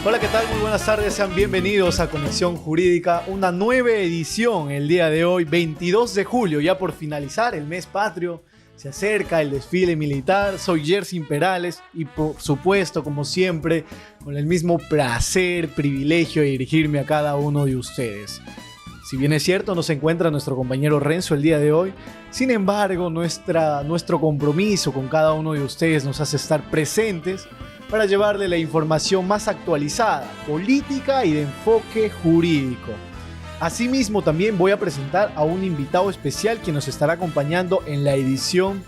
Hola, ¿qué tal? Muy buenas tardes, sean bienvenidos a Conexión Jurídica, una nueva edición el día de hoy, 22 de julio, ya por finalizar el mes patrio, se acerca el desfile militar. Soy Jersin Perales y por supuesto, como siempre, con el mismo placer, privilegio de dirigirme a cada uno de ustedes. Si bien es cierto, no se encuentra nuestro compañero Renzo el día de hoy, sin embargo, nuestro compromiso con cada uno de ustedes nos hace estar presentes para llevarle la información más actualizada, política y de enfoque jurídico. Asimismo, también voy a presentar a un invitado especial quien nos estará acompañando en la edición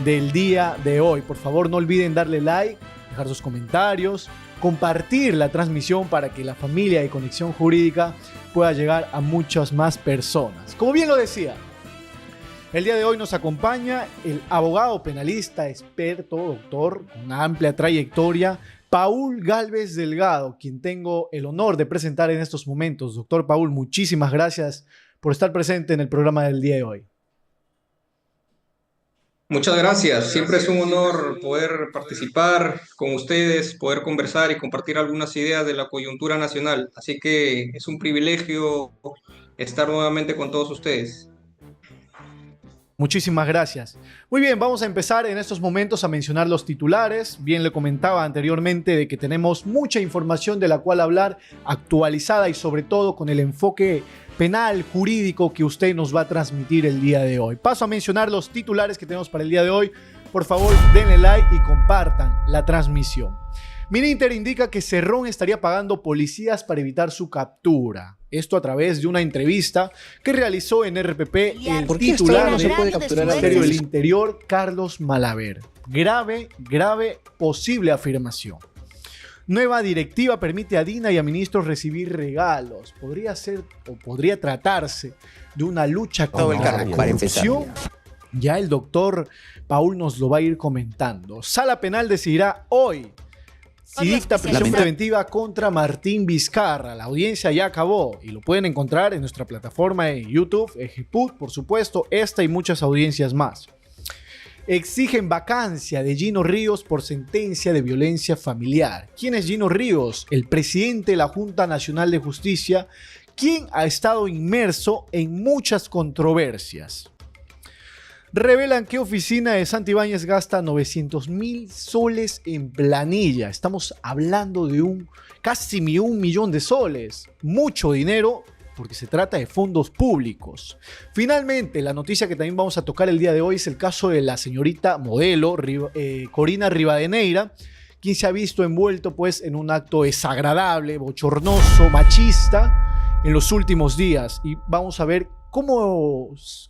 del día de hoy. Por favor, no olviden darle like, dejar sus comentarios, compartir la transmisión para que la familia de Conexión Jurídica pueda llegar a muchas más personas. Como bien lo decía, el día de hoy nos acompaña el abogado penalista, experto, doctor, con una amplia trayectoria, Paul Gálvez Delgado, quien tengo el honor de presentar en estos momentos. Doctor Paul, muchísimas gracias por estar presente en el programa del día de hoy. Muchas gracias. Siempre es un honor poder participar con ustedes, poder conversar y compartir algunas ideas de la coyuntura nacional. Así que es un privilegio estar nuevamente con todos ustedes. Muchísimas gracias. Muy bien, vamos a empezar en estos momentos a mencionar los titulares. Bien, le comentaba anteriormente de que tenemos mucha información de la cual hablar, actualizada y sobre todo con el enfoque penal, jurídico que usted nos va a transmitir el día de hoy. Paso a mencionar los titulares que tenemos para el día de hoy. Por favor, denle like y compartan la transmisión. Mininter indica que Cerrón estaría pagando policías para evitar su captura. Esto a través de una entrevista que realizó en RPP el titular del Ministerio del Interior, Carlos Malaver. Grave posible afirmación. Nueva directiva permite a DINA y a ministros recibir regalos. Podría ser o podría tratarse de una lucha contra la corrupción. Ya el doctor Paul nos lo va a ir comentando. Sala Penal decidirá hoy si dicta prisión preventiva contra Martín Vizcarra. La audiencia ya acabó y lo pueden encontrar en nuestra plataforma de YouTube, Ejiput, por supuesto, esta y muchas audiencias más. Exigen vacancia de Gino Ríos por sentencia de violencia familiar. ¿Quién es Gino Ríos? El presidente de la Junta Nacional de Justicia, quien ha estado inmerso en muchas controversias. Revelan que oficina de Santibáñez gasta 900.000 soles en planilla. Estamos hablando de casi $1 millón de soles. Mucho dinero porque se trata de fondos públicos. Finalmente, la noticia que también vamos a tocar el día de hoy es el caso de la señorita modelo Corina Rivadeneira, quien se ha visto envuelto pues, en un acto desagradable, bochornoso, machista en los últimos días. Y vamos a ver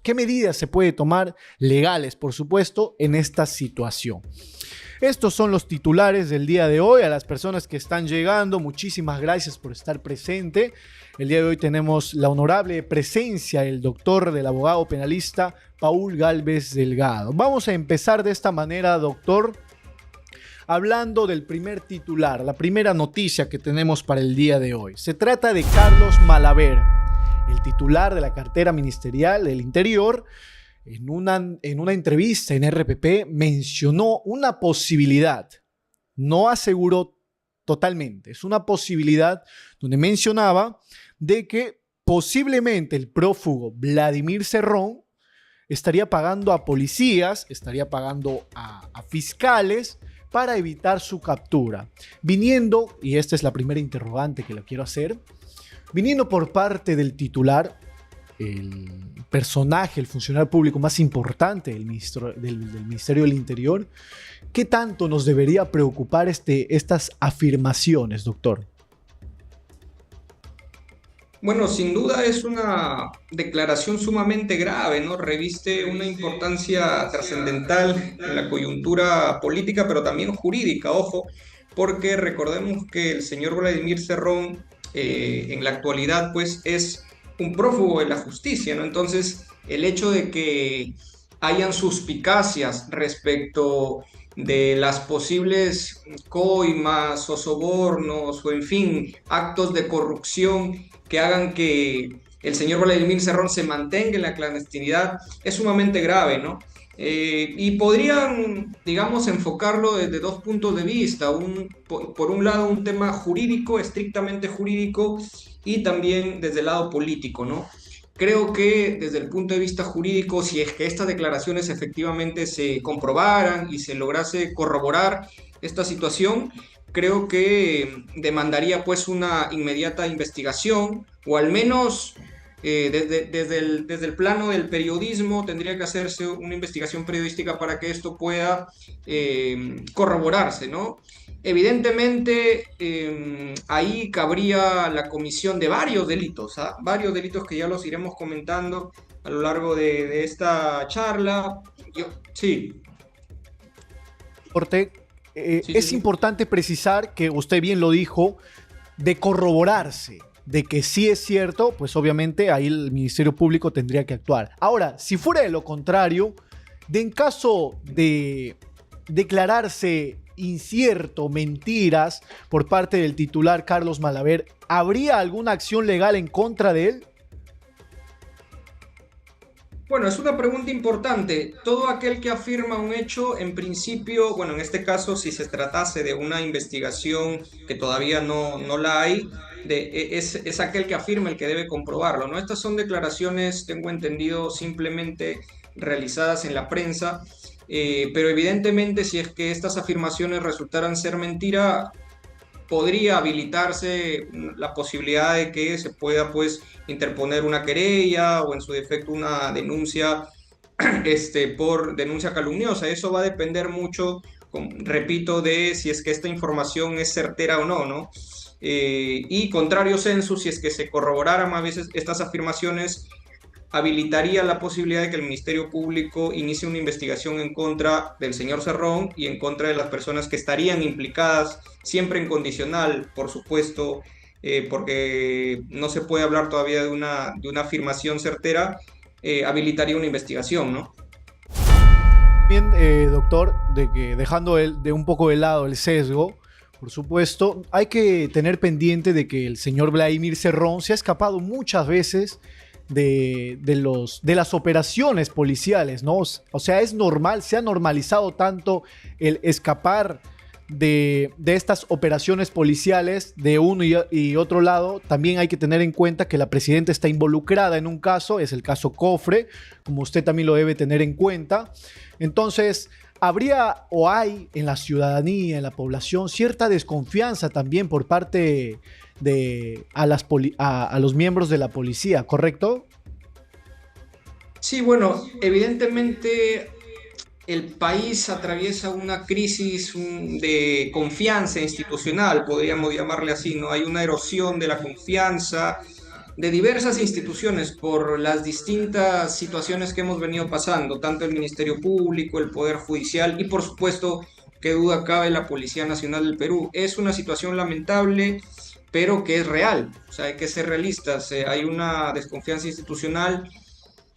qué medidas se puede tomar, legales por supuesto, en esta situación. Estos son los titulares del día de hoy. A las personas que están llegando, muchísimas gracias por estar presente. El día de hoy tenemos la honorable presencia del doctor, del abogado penalista Paul Gálvez Delgado. Vamos a empezar de esta manera, doctor, hablando del primer titular, la primera noticia que tenemos para el día de hoy. Se trata de Carlos Malaver, el titular de la cartera ministerial del Interior. En una entrevista en RPP mencionó una posibilidad, no aseguró totalmente, es una posibilidad donde mencionaba de que posiblemente el prófugo Vladimir Cerrón estaría pagando a policías, estaría pagando a fiscales para evitar su captura. Viniendo, y esta es la primera interrogante que le quiero hacer, viniendo por parte del titular, el personaje, el funcionario público más importante del Ministerio del Interior, ¿qué tanto nos debería preocupar estas afirmaciones, doctor? Bueno, sin duda es una declaración sumamente grave, ¿no? Reviste una importancia trascendental en la coyuntura política, pero también jurídica, ojo, porque recordemos que el señor Vladimir Cerrón en la actualidad pues es un prófugo de la justicia, ¿no? Entonces, el hecho de que hayan suspicacias respecto de las posibles coimas o sobornos o en fin, actos de corrupción que hagan que el señor Vladimir Cerrón se mantenga en la clandestinidad es sumamente grave, ¿no? Y podrían, digamos, enfocarlo desde dos puntos de vista. Por un lado, un tema jurídico, estrictamente jurídico, y también desde el lado político, ¿no? Creo que desde el punto de vista jurídico, si es que estas declaraciones efectivamente se comprobaran y se lograse corroborar esta situación, creo que demandaría pues una inmediata investigación o al menos desde el plano del periodismo tendría que hacerse una investigación periodística para que esto pueda corroborarse, ¿no? Evidentemente, ahí cabría la comisión de varios delitos, ¿ah? Varios delitos que ya los iremos comentando a lo largo de esta charla. Sí, Corte, sí, sí, es sí. importante precisar que usted bien lo dijo, de corroborarse, de que sí es cierto, pues obviamente ahí el Ministerio Público tendría que actuar. Ahora, si fuera de lo contrario, de en caso de declararse incierto, mentiras por parte del titular Carlos Malaver, ¿habría alguna acción legal en contra de él? Bueno, es una pregunta importante. Todo aquel que afirma un hecho, en principio, bueno, en este caso, si se tratase de una investigación que todavía no la hay, es aquel que afirma el que debe comprobarlo, ¿no? Estas son declaraciones, tengo entendido, simplemente realizadas en la prensa, pero evidentemente si es que estas afirmaciones resultaran ser mentira, podría habilitarse la posibilidad de que se pueda pues interponer una querella o en su defecto una denuncia por denuncia calumniosa. Eso va a depender mucho, repito, de si es que esta información es certera o no, ¿no? Y contrario censo, si es que se corroboraran a veces estas afirmaciones, habilitaría la posibilidad de que el Ministerio Público inicie una investigación en contra del señor Cerrón y en contra de las personas que estarían implicadas, siempre en condicional, por supuesto, porque no se puede hablar todavía de una afirmación certera, habilitaría una investigación, ¿no? Bien, doctor, de que dejando de un poco de lado el sesgo, por supuesto, hay que tener pendiente de que el señor Vladimir Cerrón se ha escapado muchas veces de las operaciones policiales, ¿no? O sea, es normal, se ha normalizado tanto el escapar de estas operaciones policiales de uno y otro lado. También hay que tener en cuenta que la presidenta está involucrada en un caso, es el caso Cofre, como usted también lo debe tener en cuenta. Entonces, habría o hay en la ciudadanía, en la población, cierta desconfianza también por parte a los miembros de la policía, ¿correcto? Sí, bueno, evidentemente el país atraviesa una crisis de confianza institucional, podríamos llamarle así, ¿no? Hay una erosión de la confianza de diversas instituciones por las distintas situaciones que hemos venido pasando, tanto el Ministerio Público, el Poder Judicial y por supuesto, qué duda cabe, la Policía Nacional del Perú. Es una situación lamentable, pero que es real, o sea, hay que ser realistas, hay una desconfianza institucional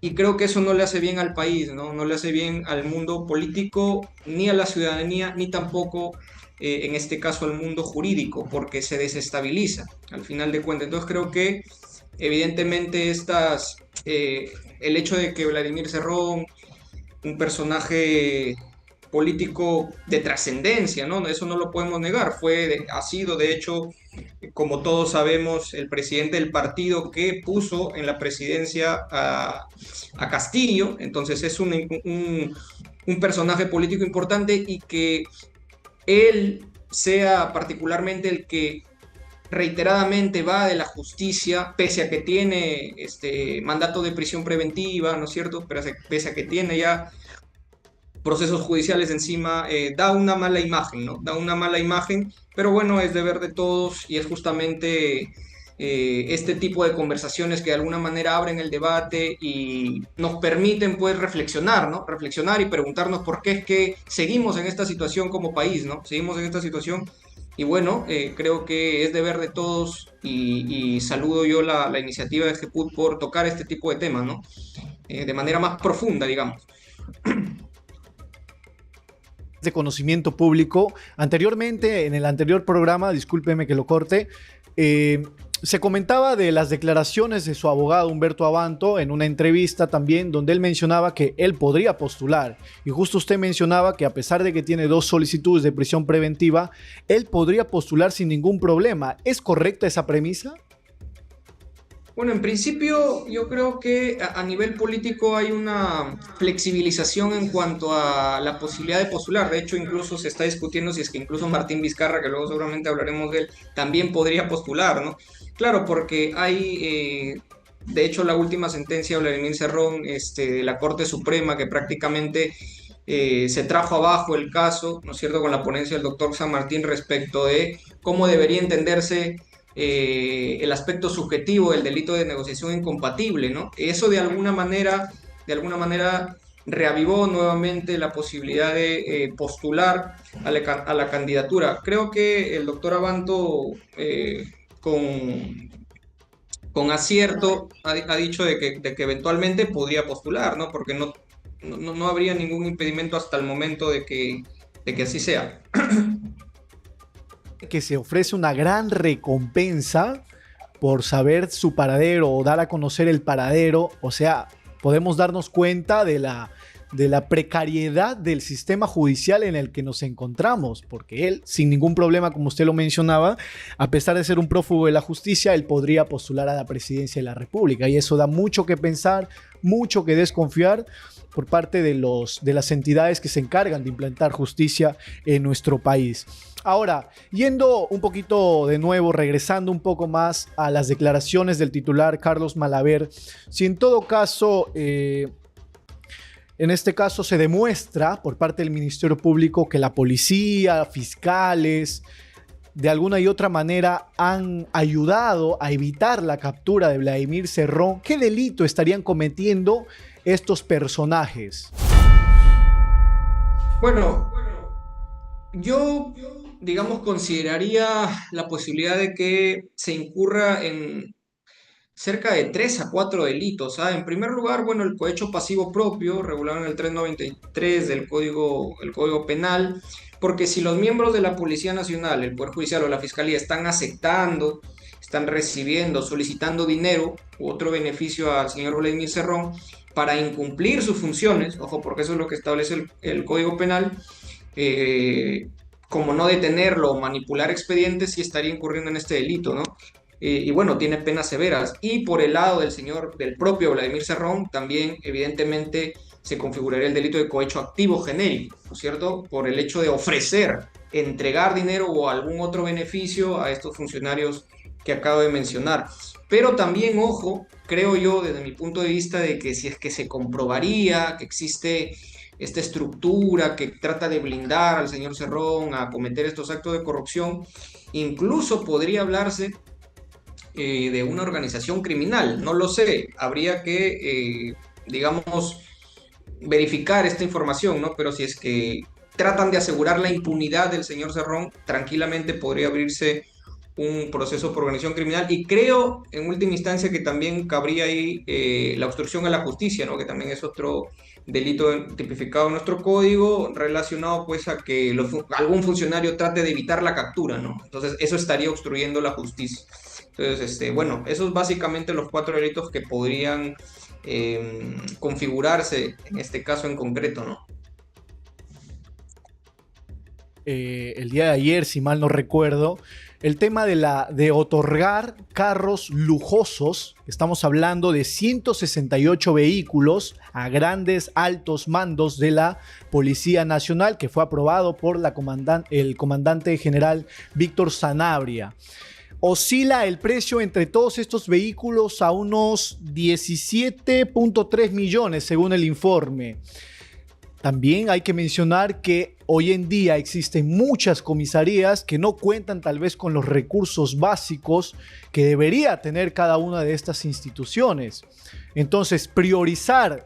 y creo que eso no le hace bien al país, ¿no? No le hace bien al mundo político, ni a la ciudadanía, ni tampoco, en este caso, al mundo jurídico, porque se desestabiliza al final de cuentas. Entonces creo que, evidentemente, el hecho de que Vladimir Cerrón, un personaje político de trascendencia, ¿no? Eso no lo podemos negar. Ha sido, de hecho, como todos sabemos, el presidente del partido que puso en la presidencia a Castillo. Entonces es un personaje político importante y que él sea particularmente el que reiteradamente va de la justicia, pese a que tiene este mandato de prisión preventiva, ¿no es cierto? Pese a que tiene ya procesos judiciales encima, da una mala imagen, ¿no? Da una mala imagen, pero bueno, es deber de todos y es justamente este tipo de conversaciones que de alguna manera abren el debate y nos permiten pues reflexionar, ¿no? Reflexionar y preguntarnos por qué es que seguimos en esta situación como país, ¿no? Seguimos en esta situación y bueno, creo que es deber de todos y saludo yo la iniciativa de GPUT por tocar este tipo de temas, ¿no? De manera más profunda, digamos. De conocimiento público. Anteriormente, en el anterior programa, discúlpeme que lo corte, eh, Se comentaba de las declaraciones de su abogado Humberto Abanto en una entrevista también, donde él mencionaba que él podría postular. Y justo usted mencionaba que a pesar de que tiene 2 solicitudes de prisión preventiva, él podría postular sin ningún problema. ¿Es correcta esa premisa? Bueno, en principio yo creo que a nivel político hay una flexibilización en cuanto a la posibilidad de postular. De hecho, incluso se está discutiendo si es que incluso Martín Vizcarra, que luego seguramente hablaremos de él, también podría postular, ¿no? Claro, porque hay, de hecho, la última sentencia de Vladimir Cerrón, de la Corte Suprema, que prácticamente se trajo abajo el caso, ¿no es cierto?, con la ponencia del doctor San Martín respecto de cómo debería entenderse el aspecto subjetivo del delito de negociación incompatible, ¿no? Eso de alguna manera reavivó nuevamente la posibilidad de postular a la candidatura. Creo que el doctor Abanto, con, con acierto, ha dicho de que eventualmente podría postular, ¿no? Porque no habría ningún impedimento hasta el momento de que así sea. Que se ofrece una gran recompensa por saber su paradero o dar a conocer el paradero. O sea, podemos darnos cuenta de la precariedad del sistema judicial en el que nos encontramos, porque él, sin ningún problema, como usted lo mencionaba, a pesar de ser un prófugo de la justicia, él podría postular a la presidencia de la República, y eso da mucho que pensar, mucho que desconfiar por parte de las entidades que se encargan de implantar justicia en nuestro país. Ahora, yendo un poquito de nuevo, regresando un poco más a las declaraciones del titular Carlos Malaver, si en todo caso, en este caso se demuestra por parte del Ministerio Público que la policía, fiscales, de alguna y otra manera han ayudado a evitar la captura de Vladimir Cerrón, ¿qué delito estarían cometiendo estos personajes? Bueno, yo, digamos, consideraría la posibilidad de que se incurra en cerca de 3 a 4 delitos. ¿Ah? En primer lugar, bueno, el cohecho pasivo propio, regulado en el 393 del el Código Penal, porque si los miembros de la Policía Nacional, el Poder Judicial o la Fiscalía están aceptando, están recibiendo, solicitando dinero u otro beneficio al señor Vladimir Cerrón para incumplir sus funciones, ojo, porque eso es lo que establece el Código Penal, eh, como no detenerlo o manipular expedientes, sí estaría incurriendo en este delito, ¿no? Y bueno, tiene penas severas. Y por el lado del propio Vladimir Cerrón, también evidentemente se configuraría el delito de cohecho activo genérico, ¿no es cierto? Por el hecho de ofrecer, entregar dinero o algún otro beneficio a estos funcionarios que acabo de mencionar. Pero también, ojo, creo yo desde mi punto de vista de que si es que se comprobaría que existe esta estructura que trata de blindar al señor Cerrón a cometer estos actos de corrupción, incluso podría hablarse de una organización criminal. No lo sé, habría que, digamos, verificar esta información, ¿no? Pero si es que tratan de asegurar la impunidad del señor Cerrón, tranquilamente podría abrirse un proceso por organización criminal, y creo en última instancia que también cabría ahí la obstrucción a la justicia, ¿no? Que también es otro delito tipificado en nuestro código, relacionado pues a que algún funcionario trate de evitar la captura, ¿no? Entonces eso estaría obstruyendo la justicia. Entonces, bueno, esos básicamente los 4 delitos que podrían configurarse en este caso en concreto, ¿no? El día de ayer, si mal no recuerdo, el tema de otorgar carros lujosos. Estamos hablando de 168 vehículos a grandes altos mandos de la Policía Nacional, que fue aprobado por el comandante general Víctor Sanabria. Oscila el precio entre todos estos vehículos a unos 17.3 millones según el informe. También hay que mencionar que hoy en día existen muchas comisarías que no cuentan tal vez con los recursos básicos que debería tener cada una de estas instituciones. Entonces, priorizar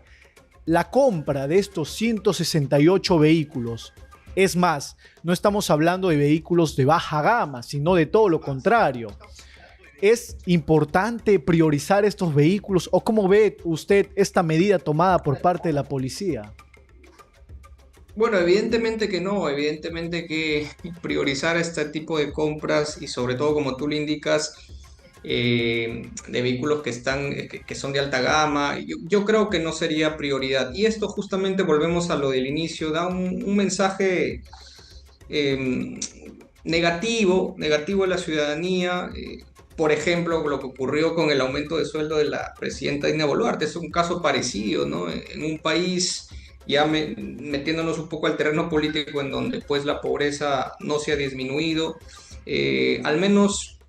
la compra de estos 168 vehículos, es más, no estamos hablando de vehículos de baja gama, sino de todo lo contrario. ¿Es importante priorizar estos vehículos o cómo ve usted esta medida tomada por parte de la policía? Bueno, evidentemente que no, evidentemente que priorizar este tipo de compras y sobre todo como tú le indicas, de vehículos que son de alta gama. Yo creo que no sería prioridad. Y esto justamente volvemos a lo del inicio, da un mensaje eh, negativo a la ciudadanía. Por ejemplo, lo que ocurrió con el aumento de sueldo de la presidenta Dina Boluarte es un caso parecido, ¿no? En un país ya metiéndonos un poco al terreno político en donde pues la pobreza no se ha disminuido, al menos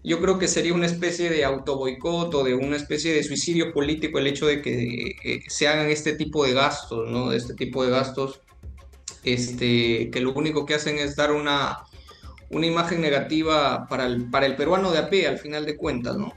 yo creo que sería una especie de autoboicot o de una especie de suicidio político el hecho de que se hagan este tipo de gastos, ¿no? Este tipo de gastos que lo único que hacen es dar una imagen negativa para el peruano de a pie, al final de cuentas, ¿no?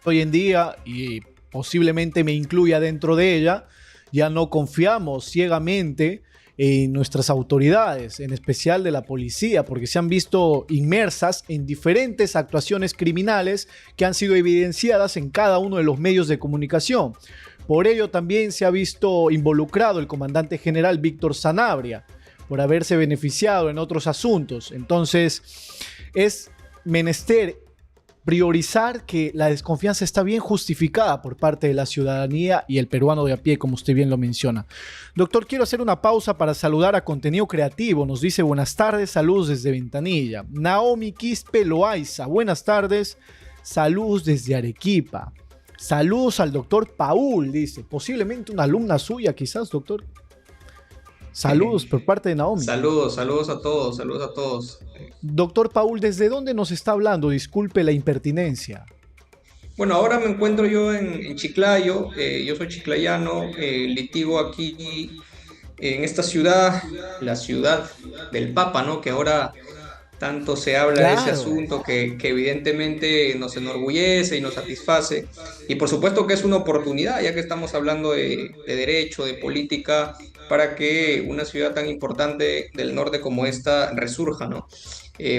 Hoy en día, y posiblemente me incluya dentro de ella, ya no confiamos ciegamente en nuestras autoridades, en especial de la policía, porque se han visto inmersas en diferentes actuaciones criminales que han sido evidenciadas en cada uno de los medios de comunicación. Por ello también se ha visto involucrado el comandante general Víctor Sanabria, por haberse beneficiado en otros asuntos. Entonces, es menester priorizar que la desconfianza está bien justificada por parte de la ciudadanía y el peruano de a pie, como usted bien lo menciona. Doctor, quiero hacer una pausa para saludar a Contenido Creativo. Nos dice buenas tardes, saludos desde Ventanilla. Naomi Quispe Loaiza, buenas tardes, saludos desde Arequipa. Saludos al doctor Paul, dice, posiblemente una alumna suya quizás, doctor. Saludos por parte de Naomi. Saludos a todos, saludos a todos. Doctor Paul, ¿desde dónde nos está hablando? Disculpe la impertinencia. Bueno, ahora me encuentro yo en Chiclayo, yo soy chiclayano, litigo aquí en esta ciudad, la ciudad del Papa, ¿no? Que ahora tanto se habla de ese Claro. asunto que evidentemente nos enorgullece y nos satisface. Y por supuesto que es una oportunidad, ya que estamos hablando de derecho, de política, para que una ciudad tan importante del norte como esta resurja, ¿no?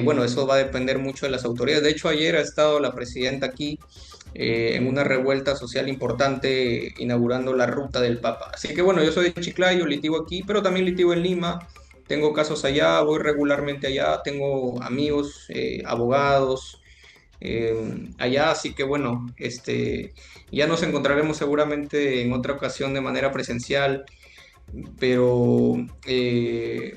Bueno, eso va a depender mucho de las autoridades. De hecho, ayer ha estado la presidenta aquí en una revuelta social importante inaugurando la ruta del Papa. Así que bueno, yo soy de Chiclayo, litigo aquí, pero también litigo en Lima. Tengo casos allá, voy regularmente allá, tengo amigos, abogados allá, así que bueno, ya nos encontraremos seguramente en otra ocasión de manera presencial, pero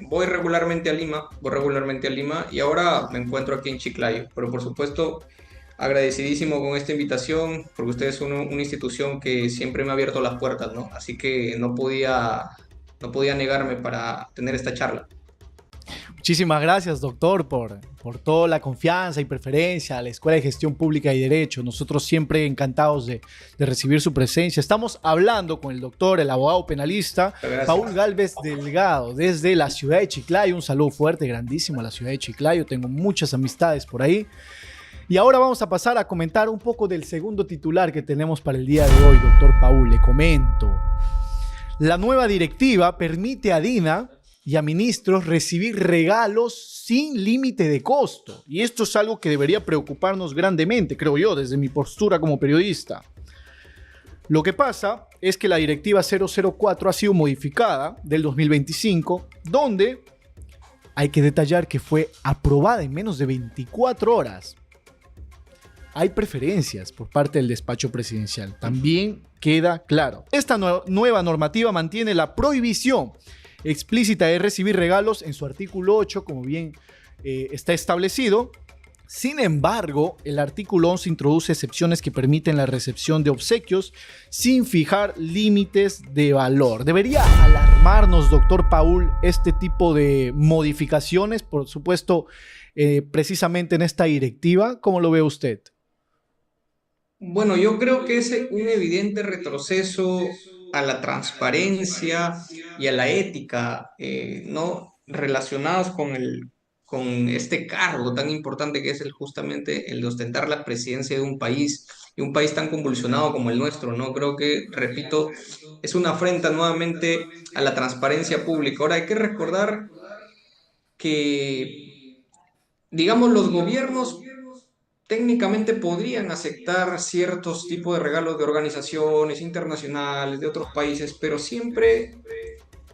voy regularmente a Lima y ahora me encuentro aquí en Chiclayo, pero por supuesto agradecidísimo con esta invitación, porque ustedes son una institución que siempre me ha abierto las puertas, ¿no? Así que no podía negarme para tener esta charla. Muchísimas gracias, doctor, por toda la confianza y preferencia a la Escuela de Gestión Pública y Derecho. Nosotros siempre encantados de recibir su presencia. Estamos hablando con el doctor, el abogado penalista, Paul Gálvez Delgado, desde la ciudad de Chiclayo. Un saludo fuerte, grandísimo a la ciudad de Chiclayo. Tengo muchas amistades por ahí. Y ahora vamos a pasar a comentar un poco del segundo titular que tenemos para el día de hoy, doctor Paul. Le comento. La nueva directiva permite a Dina y a ministros recibir regalos sin límite de costo. Y esto es algo que debería preocuparnos grandemente, creo yo, desde mi postura como periodista. Lo que pasa es que la directiva 004 ha sido modificada del 2025, donde hay que detallar que fue aprobada en menos de 24 horas. Hay preferencias por parte del despacho presidencial. También queda claro. Esta nueva normativa mantiene la prohibición explícita de recibir regalos en su artículo 8, como bien está establecido. Sin embargo, el artículo 11 introduce excepciones que permiten la recepción de obsequios sin fijar límites de valor. ¿Debería alarmarnos, doctor Paul, este tipo de modificaciones, por supuesto, precisamente en esta directiva? ¿Cómo lo ve usted? Bueno, yo creo que es un evidente retroceso a la transparencia y a la ética, ¿no? Relacionados con este cargo tan importante que es justamente el de ostentar la presidencia de un país y un país tan convulsionado como el nuestro, ¿no? Creo que, repito, es una afrenta nuevamente a la transparencia pública. Ahora hay que recordar que, digamos, los gobiernos técnicamente podrían aceptar ciertos tipos de regalos de organizaciones internacionales, de otros países, pero siempre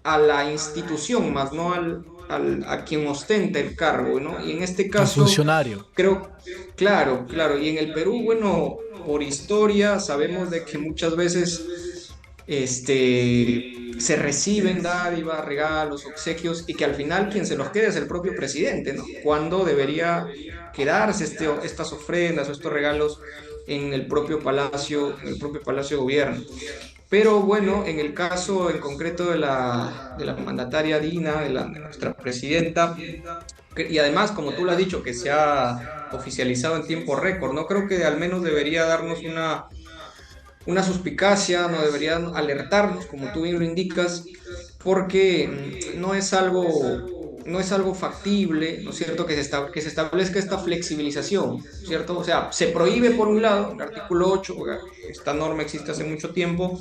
a la institución, más no a quien ostenta el cargo, ¿no? Y en este Al caso, funcionario. creo, claro, claro, y en el Perú, bueno, por historia sabemos de que muchas veces se reciben dádivas, regalos, obsequios, y que al final quien se los queda es el propio presidente, ¿no? Cuando debería quedarse estas ofrendas o estos regalos en el propio Palacio de Gobierno. Pero bueno, en el caso en concreto de la mandataria Dina, de nuestra presidenta, y además, como tú lo has dicho, que se ha oficializado en tiempo récord, ¿no? Creo que al menos debería darnos una suspicacia, no deberían alertarnos, como tú bien lo indicas, porque no es algo factible, ¿no es cierto?, que se establezca esta flexibilización, ¿cierto? O sea, se prohíbe por un lado, en el artículo 8, porque esta norma existe hace mucho tiempo,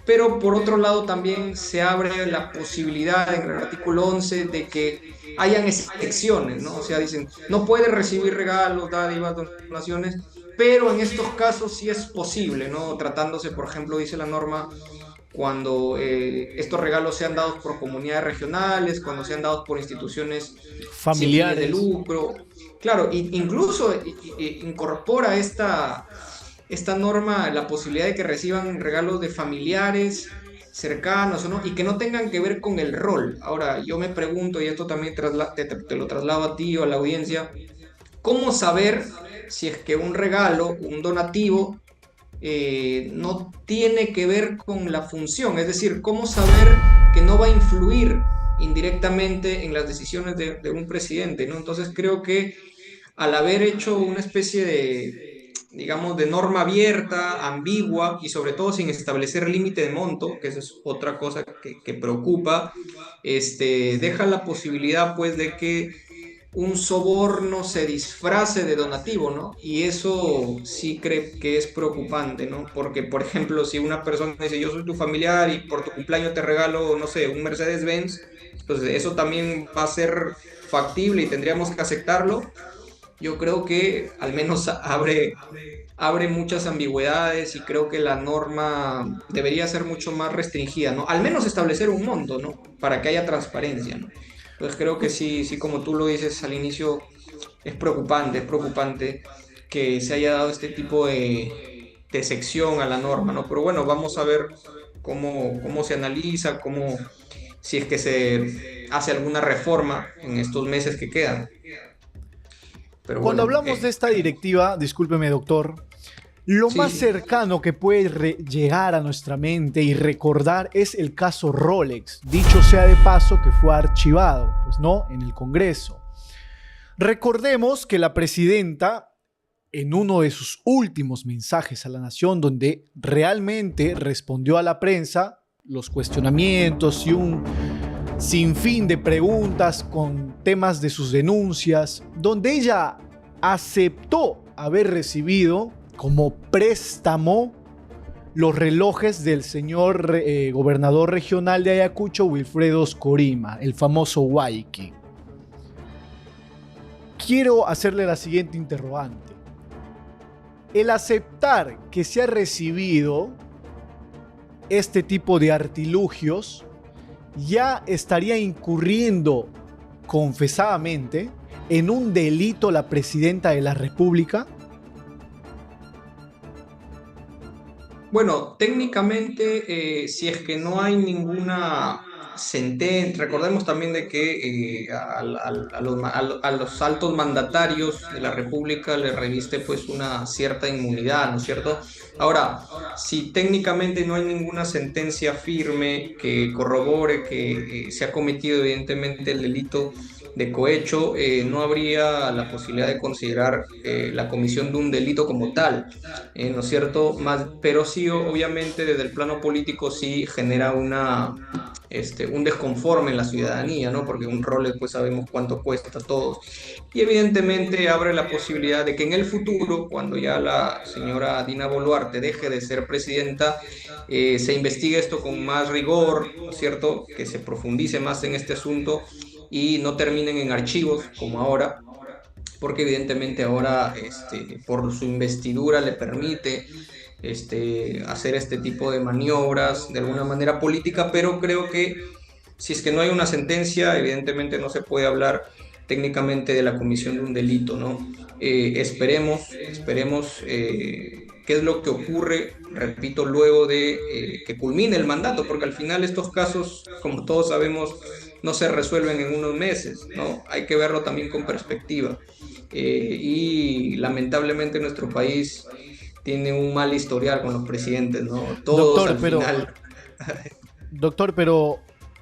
pero por otro lado también se abre la posibilidad en el artículo 11 de que hayan excepciones, ¿no? O sea, dicen, no puede recibir regalos, dádivas, donaciones, pero en estos casos sí es posible, ¿no? Tratándose, por ejemplo, dice la norma, cuando estos regalos sean dados por comunidades regionales, cuando sean dados por instituciones sin fines de Familiares. lucro. Claro, incluso incorpora esta norma la posibilidad de que reciban regalos de familiares cercanos o no, y que no tengan que ver con el rol. Ahora, yo me pregunto, y esto también te lo traslado a ti o a la audiencia, ¿cómo saber si es que un regalo, un donativo, no tiene que ver con la función? Es decir, ¿cómo saber que no va a influir indirectamente en las decisiones de un presidente, ¿no? Entonces creo que al haber hecho una especie de, digamos, de norma abierta, ambigua y sobre todo sin establecer límite de monto, que esa es otra cosa que preocupa, deja la posibilidad pues de que un soborno se disfrace de donativo, ¿no? Y eso sí creo que es preocupante, ¿no? Porque, por ejemplo, si una persona dice, yo soy tu familiar y por tu cumpleaños te regalo, no sé, un Mercedes-Benz, pues eso también va a ser factible y tendríamos que aceptarlo. Yo creo que al menos abre muchas ambigüedades y creo que la norma debería ser mucho más restringida, ¿no? Al menos establecer un monto, ¿no? Para que haya transparencia, ¿no? Entonces creo que sí, sí, como tú lo dices al inicio, es preocupante que se haya dado este tipo de sección a la norma, ¿no? Pero bueno, vamos a ver cómo se analiza, si es que se hace alguna reforma en estos meses que quedan. Pero Cuando bueno, hablamos de esta directiva, discúlpeme doctor, lo sí, más sí. cercano que puede llegar a nuestra mente y recordar es el caso Rolex, dicho sea de paso que fue archivado, pues no, en el Congreso. Recordemos que la presidenta, en uno de sus últimos mensajes a la nación, donde realmente respondió a la prensa los cuestionamientos y un sinfín de preguntas con temas de sus denuncias, donde ella aceptó haber recibido como préstamo los relojes del señor gobernador regional de Ayacucho, Wilfredo Corima, el famoso Waiki. Quiero hacerle la siguiente interrogante. El aceptar que se ha recibido este tipo de artilugios ya estaría incurriendo confesadamente en un delito la presidenta de la República. Bueno, técnicamente, si es que no hay ninguna sentencia, recordemos también de que a los altos mandatarios de la República le reviste pues una cierta inmunidad, ¿no es cierto? Ahora, si técnicamente no hay ninguna sentencia firme que corrobore que se ha cometido evidentemente el delito de cohecho, no habría la posibilidad de considerar la comisión de un delito como tal, ¿no es cierto? Pero sí, obviamente, desde el plano político sí genera un desconforme en la ciudadanía, ¿no? Porque un rol, pues sabemos cuánto cuesta a todos. Y evidentemente abre la posibilidad de que en el futuro, cuando ya la señora Dina Boluarte deje de ser presidenta, se investigue esto con más rigor, ¿no es cierto? Que se profundice más en este asunto y no terminen en archivos como ahora, porque evidentemente ahora por su investidura le permite hacer este tipo de maniobras de alguna manera política, pero creo que Si es que no hay una sentencia, evidentemente no se puede hablar técnicamente de la comisión de un delito, ¿no? Esperemos qué es lo que ocurre, repito, luego de que culmine el mandato, porque al final estos casos, como todos sabemos, no se resuelven en unos meses, ¿no? Hay que verlo también con perspectiva. Y lamentablemente nuestro país tiene un mal historial con los presidentes, ¿no? Todos Doctor, al pero, final. doctor, pero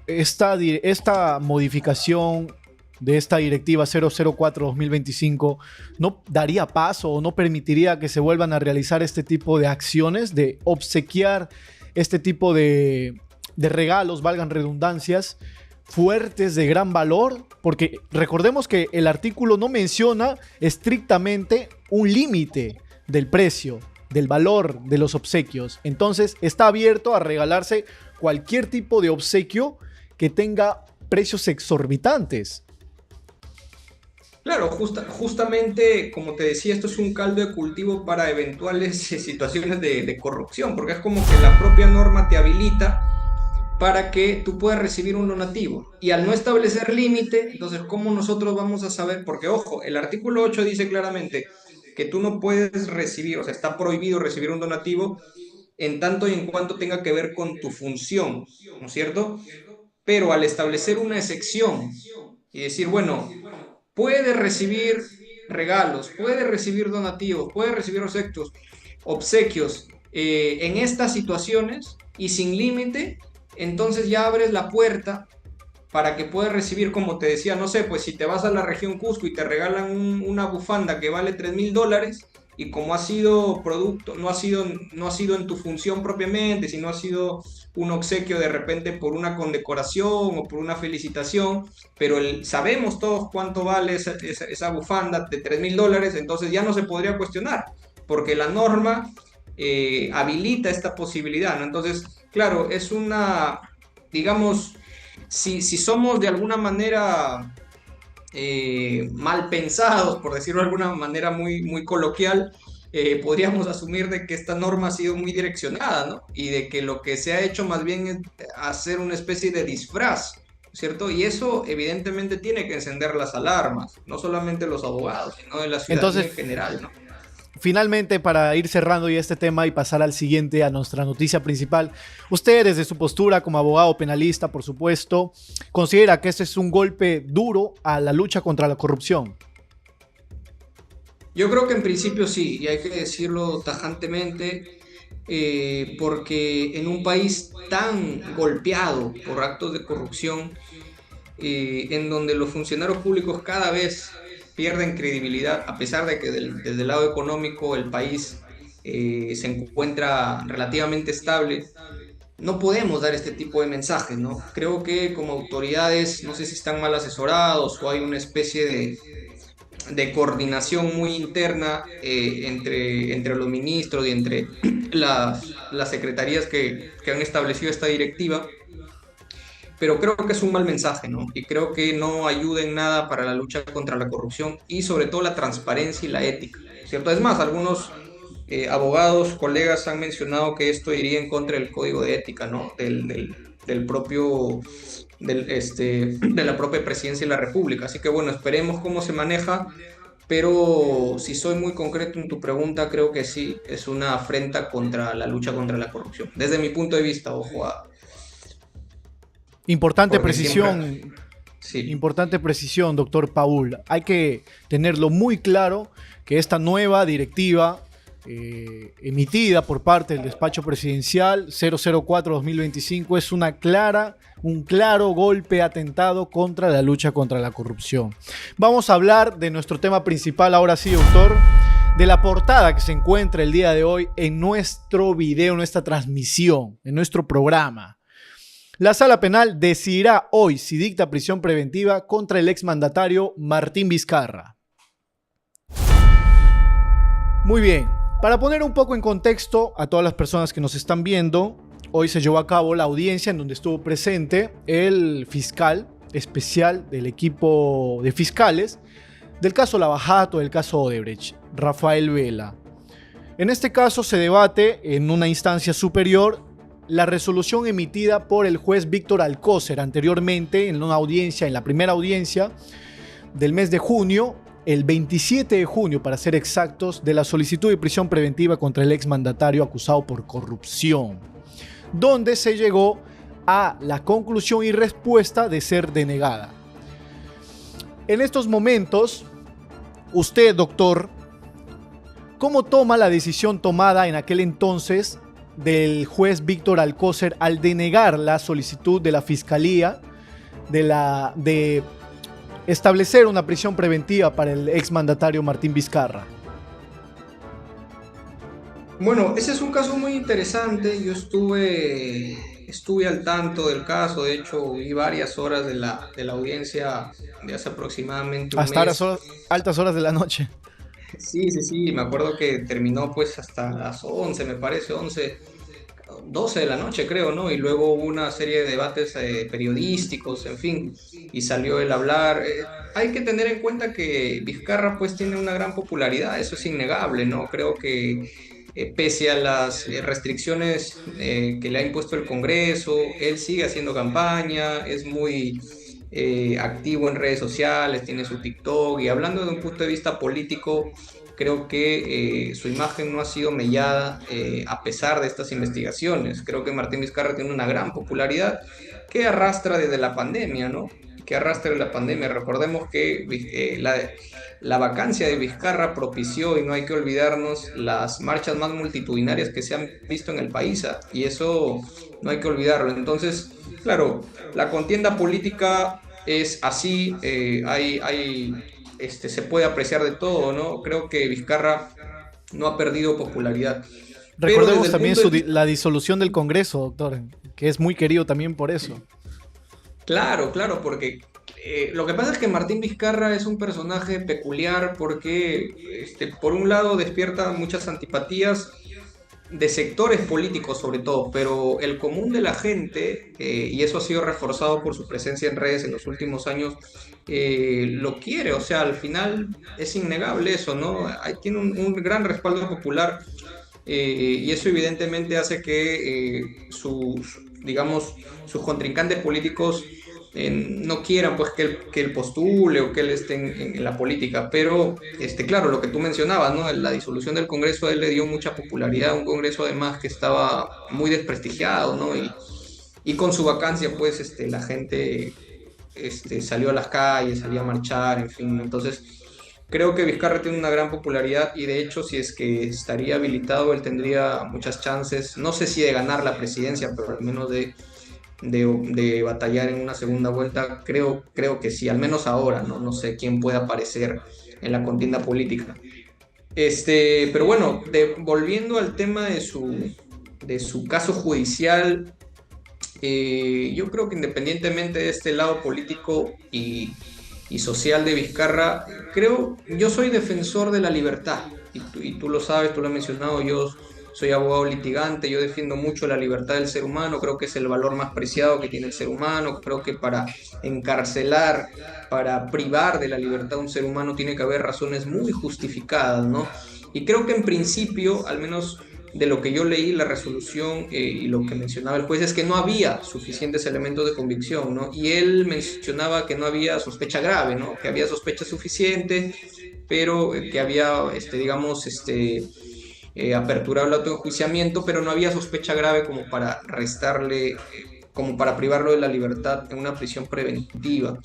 esta modificación de esta directiva 004-2025 no daría paso o no permitiría que se vuelvan a realizar este tipo de acciones, de obsequiar este tipo de regalos, valgan redundancias, fuertes de gran valor, porque recordemos que el artículo no menciona estrictamente un límite del precio, del valor de los obsequios. Entonces está abierto a regalarse cualquier tipo de obsequio que tenga precios exorbitantes. Claro, justamente, como te decía, esto es un caldo de cultivo para eventuales situaciones de corrupción, porque es como que la propia norma te habilita para que tú puedas recibir un donativo. Y al no establecer límite, entonces, ¿cómo nosotros vamos a saber? Porque, ojo, el artículo 8 dice claramente que tú no puedes recibir, o sea, está prohibido recibir un donativo en tanto y en cuanto tenga que ver con tu función, ¿no es cierto? Pero al establecer una excepción y decir, bueno, puede recibir regalos, puede recibir donativos, puede recibir obsequios en estas situaciones y sin límite, entonces ya abres la puerta para que puedas recibir, como te decía, no sé, pues si te vas a la región Cusco y te regalan una bufanda que vale $3,000 y como ha sido producto, no ha sido en tu función propiamente, sino ha sido un obsequio de repente por una condecoración o por una felicitación, pero sabemos todos cuánto vale esa bufanda de $3,000, entonces ya no se podría cuestionar, porque la norma habilita esta posibilidad, ¿no? Entonces, claro, es una, digamos, si somos de alguna manera mal pensados, por decirlo de alguna manera muy coloquial, podríamos asumir de que esta norma ha sido muy direccionada, ¿no? Y de que lo que se ha hecho más bien es hacer una especie de disfraz, ¿cierto? Y eso evidentemente tiene que encender las alarmas, no solamente los abogados, sino de la ciudadanía Entonces, en general, ¿no? finalmente, para ir cerrando ya este tema y pasar al siguiente, a nuestra noticia principal, usted desde su postura como abogado penalista, por supuesto, considera que este es un golpe duro a la lucha contra la corrupción. Yo creo que en principio sí, y hay que decirlo tajantemente, porque en un país tan golpeado por actos de corrupción, en donde los funcionarios públicos cada vez pierden credibilidad, a pesar de que desde el lado económico el país se encuentra relativamente estable, no podemos dar este tipo de mensajes, ¿no? Creo que como autoridades, no sé si están mal asesorados o hay una especie de coordinación muy interna entre los ministros y entre las secretarías que han establecido esta directiva, pero creo que es un mal mensaje, ¿no? Y creo que no ayuda en nada para la lucha contra la corrupción y sobre todo la transparencia y la ética, ¿cierto? Es más, algunos abogados, colegas han mencionado que esto iría en contra del código de ética, ¿no? Del propio, de la propia presidencia de la República. Así que bueno, esperemos cómo se maneja, pero si soy muy concreto en tu pregunta, creo que sí, es una afrenta contra la lucha contra la corrupción. Desde mi punto de vista, ojo, Importante porque siempre, precisión, sí. importante precisión, doctor Paul. Hay que tenerlo muy claro que esta nueva directiva emitida por parte del despacho presidencial 004-2025 es un claro golpe atentado contra la lucha contra la corrupción. Vamos a hablar de nuestro tema principal ahora sí, doctor, de la portada que se encuentra el día de hoy en nuestro video, nuestra transmisión, en nuestro programa. La Sala Penal decidirá hoy si dicta prisión preventiva contra el exmandatario Martín Vizcarra. Muy bien, para poner un poco en contexto a todas las personas que nos están viendo, hoy se llevó a cabo la audiencia en donde estuvo presente el fiscal especial del equipo de fiscales del caso Lava Jato, del caso Odebrecht, Rafael Vela. En este caso se debate en una instancia superior la resolución emitida por el juez Víctor Alcócer anteriormente en una audiencia, en la primera audiencia del mes de junio, el 27 de junio para ser exactos, de la solicitud de prisión preventiva contra el exmandatario acusado por corrupción, donde se llegó a la conclusión y respuesta de ser denegada. En estos momentos, usted, doctor, ¿cómo toma la decisión tomada en aquel entonces del juez Víctor Alcócer al denegar la solicitud de la Fiscalía de establecer una prisión preventiva para el exmandatario Martín Vizcarra? Bueno, ese es un caso muy interesante. Yo estuve al tanto del caso. De hecho, vi varias horas de la audiencia de hace aproximadamente un Hasta mes. altas horas de la noche. Sí, sí, sí, me acuerdo que terminó pues hasta las 11, me parece, 11, 12 de la noche creo, ¿no? Y luego hubo una serie de debates periodísticos, en fin, y salió el hablar. Hay que tener en cuenta que Vizcarra pues tiene una gran popularidad, eso es innegable, ¿no? Creo que pese a las restricciones que le ha impuesto el Congreso, él sigue haciendo campaña, es muy activo en redes sociales, tiene su TikTok, y hablando de un punto de vista político, creo que su imagen no ha sido mellada a pesar de estas investigaciones. Creo que Martín Vizcarra tiene una gran popularidad que arrastra desde la pandemia, ¿no? Que arrastra de la pandemia. Recordemos que la vacancia de Vizcarra propició, y no hay que olvidarnos, las marchas más multitudinarias que se han visto en el país, y eso no hay que olvidarlo. Entonces, claro, la contienda política es así, se puede apreciar de todo, ¿no? Creo que Vizcarra no ha perdido popularidad. Pero Recordemos desde el también punto de... la disolución del Congreso, doctor, que es muy querido también por eso. Claro, claro, porque lo que pasa es que Martín Vizcarra es un personaje peculiar porque, por un lado, despierta muchas antipatías de sectores políticos sobre todo, pero el común de la gente, y eso ha sido reforzado por su presencia en redes en los últimos años, lo quiere. O sea, al final es innegable eso, ¿no? Ahí tiene un gran respaldo popular, y eso evidentemente hace que digamos, sus contrincantes políticos no quieran pues que él postule o que él esté en la política. Pero claro, lo que tú mencionabas, ¿no? La disolución del Congreso a él le dio mucha popularidad, un Congreso además que estaba muy desprestigiado, ¿no? Y con su vacancia pues la gente salió a las calles, salió a marchar, en fin. Entonces creo que Vizcarra tiene una gran popularidad, y de hecho, si es que estaría habilitado, él tendría muchas chances, no sé si de ganar la presidencia, pero al menos de batallar en una segunda vuelta. Creo que sí, al menos ahora, ¿no? No sé quién puede aparecer en la contienda política. Pero bueno, volviendo al tema de su caso judicial, yo creo que independientemente de este lado político y social de Vizcarra, yo soy defensor de la libertad, y tú lo sabes, tú lo has mencionado. Yo soy abogado litigante, yo defiendo mucho la libertad del ser humano, creo que es el valor más preciado que tiene el ser humano. Creo que para encarcelar, para privar de la libertad a un ser humano, tiene que haber razones muy justificadas, ¿no? Y creo que en principio, al menos de lo que yo leí, la resolución y lo que mencionaba el juez, es que no había suficientes elementos de convicción, ¿no? Y él mencionaba que no había sospecha grave, ¿no? Que había sospecha suficiente, pero que había, digamos, aperturado el autoenjuiciamiento, pero no había sospecha grave como para restarle, como para privarlo de la libertad en una prisión preventiva.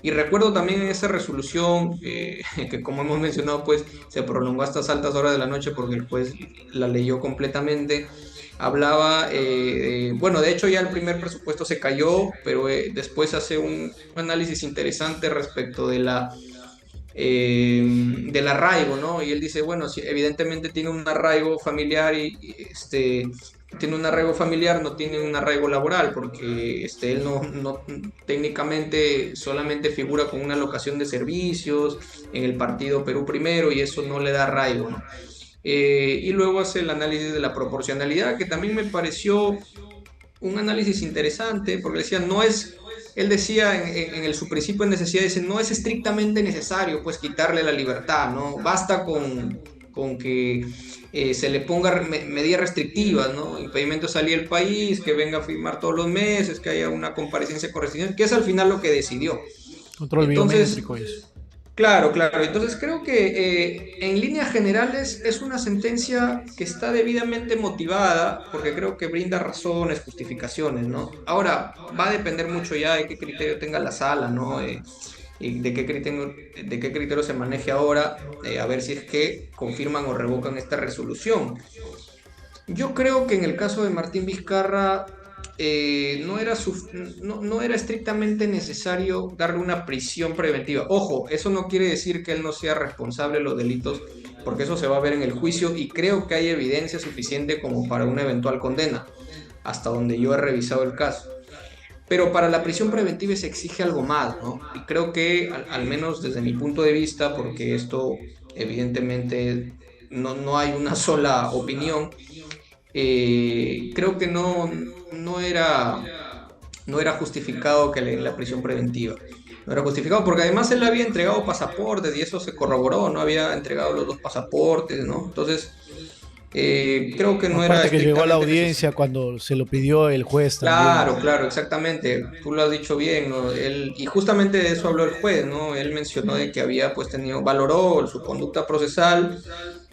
Y recuerdo también en esa resolución, que como hemos mencionado, pues se prolongó hasta altas horas de la noche porque el juez la leyó completamente. Hablaba, bueno, de hecho ya el primer presupuesto se cayó, pero después hace un análisis interesante respecto del arraigo, ¿no? Y él dice, bueno, sí, evidentemente tiene un arraigo familiar, tiene un arraigo familiar, no tiene un arraigo laboral, porque él no técnicamente solamente figura con una locación de servicios en el partido Perú Primero, y eso no le da arraigo, ¿no? Y luego hace el análisis de la proporcionalidad, que también me pareció un análisis interesante, porque decía, él decía su principio de necesidad, dice, no es estrictamente necesario pues quitarle la libertad, ¿no? Basta con con que se le ponga medidas restrictivas, ¿no? Impedimento de salir del país, que venga a firmar todos los meses, que haya una comparecencia con restricciones, que es al final lo que decidió. Control Entonces, biométrico y eso. claro, claro. Entonces creo que en líneas generales es una sentencia que está debidamente motivada, porque creo que brinda razones, justificaciones, ¿no? Ahora, va a depender mucho ya de qué criterio tenga la sala, ¿no? Y de qué criterio se maneje ahora, a ver si es que confirman o revocan esta resolución. Yo creo que en el caso de Martín Vizcarra no era estrictamente necesario darle una prisión preventiva. Ojo, eso no quiere decir que él no sea responsable de los delitos, porque eso se va a ver en el juicio y creo que hay evidencia suficiente como para una eventual condena, hasta donde yo he revisado el caso. Pero para la prisión preventiva se exige algo más, ¿no? Y creo que, al menos desde mi punto de vista, porque esto evidentemente no hay una sola opinión, creo que no era justificado que la prisión preventiva. No era justificado porque además él había entregado pasaportes y eso se corroboró, no había entregado los dos pasaportes, ¿no? Entonces, creo que no era Aparte que llegó a la estrictamente audiencia necesario. cuando se lo pidió el juez también. Claro, claro, exactamente. Tú lo has dicho bien, ¿no? Y justamente de eso habló el juez, ¿no? Él mencionó de que había pues valoró su conducta procesal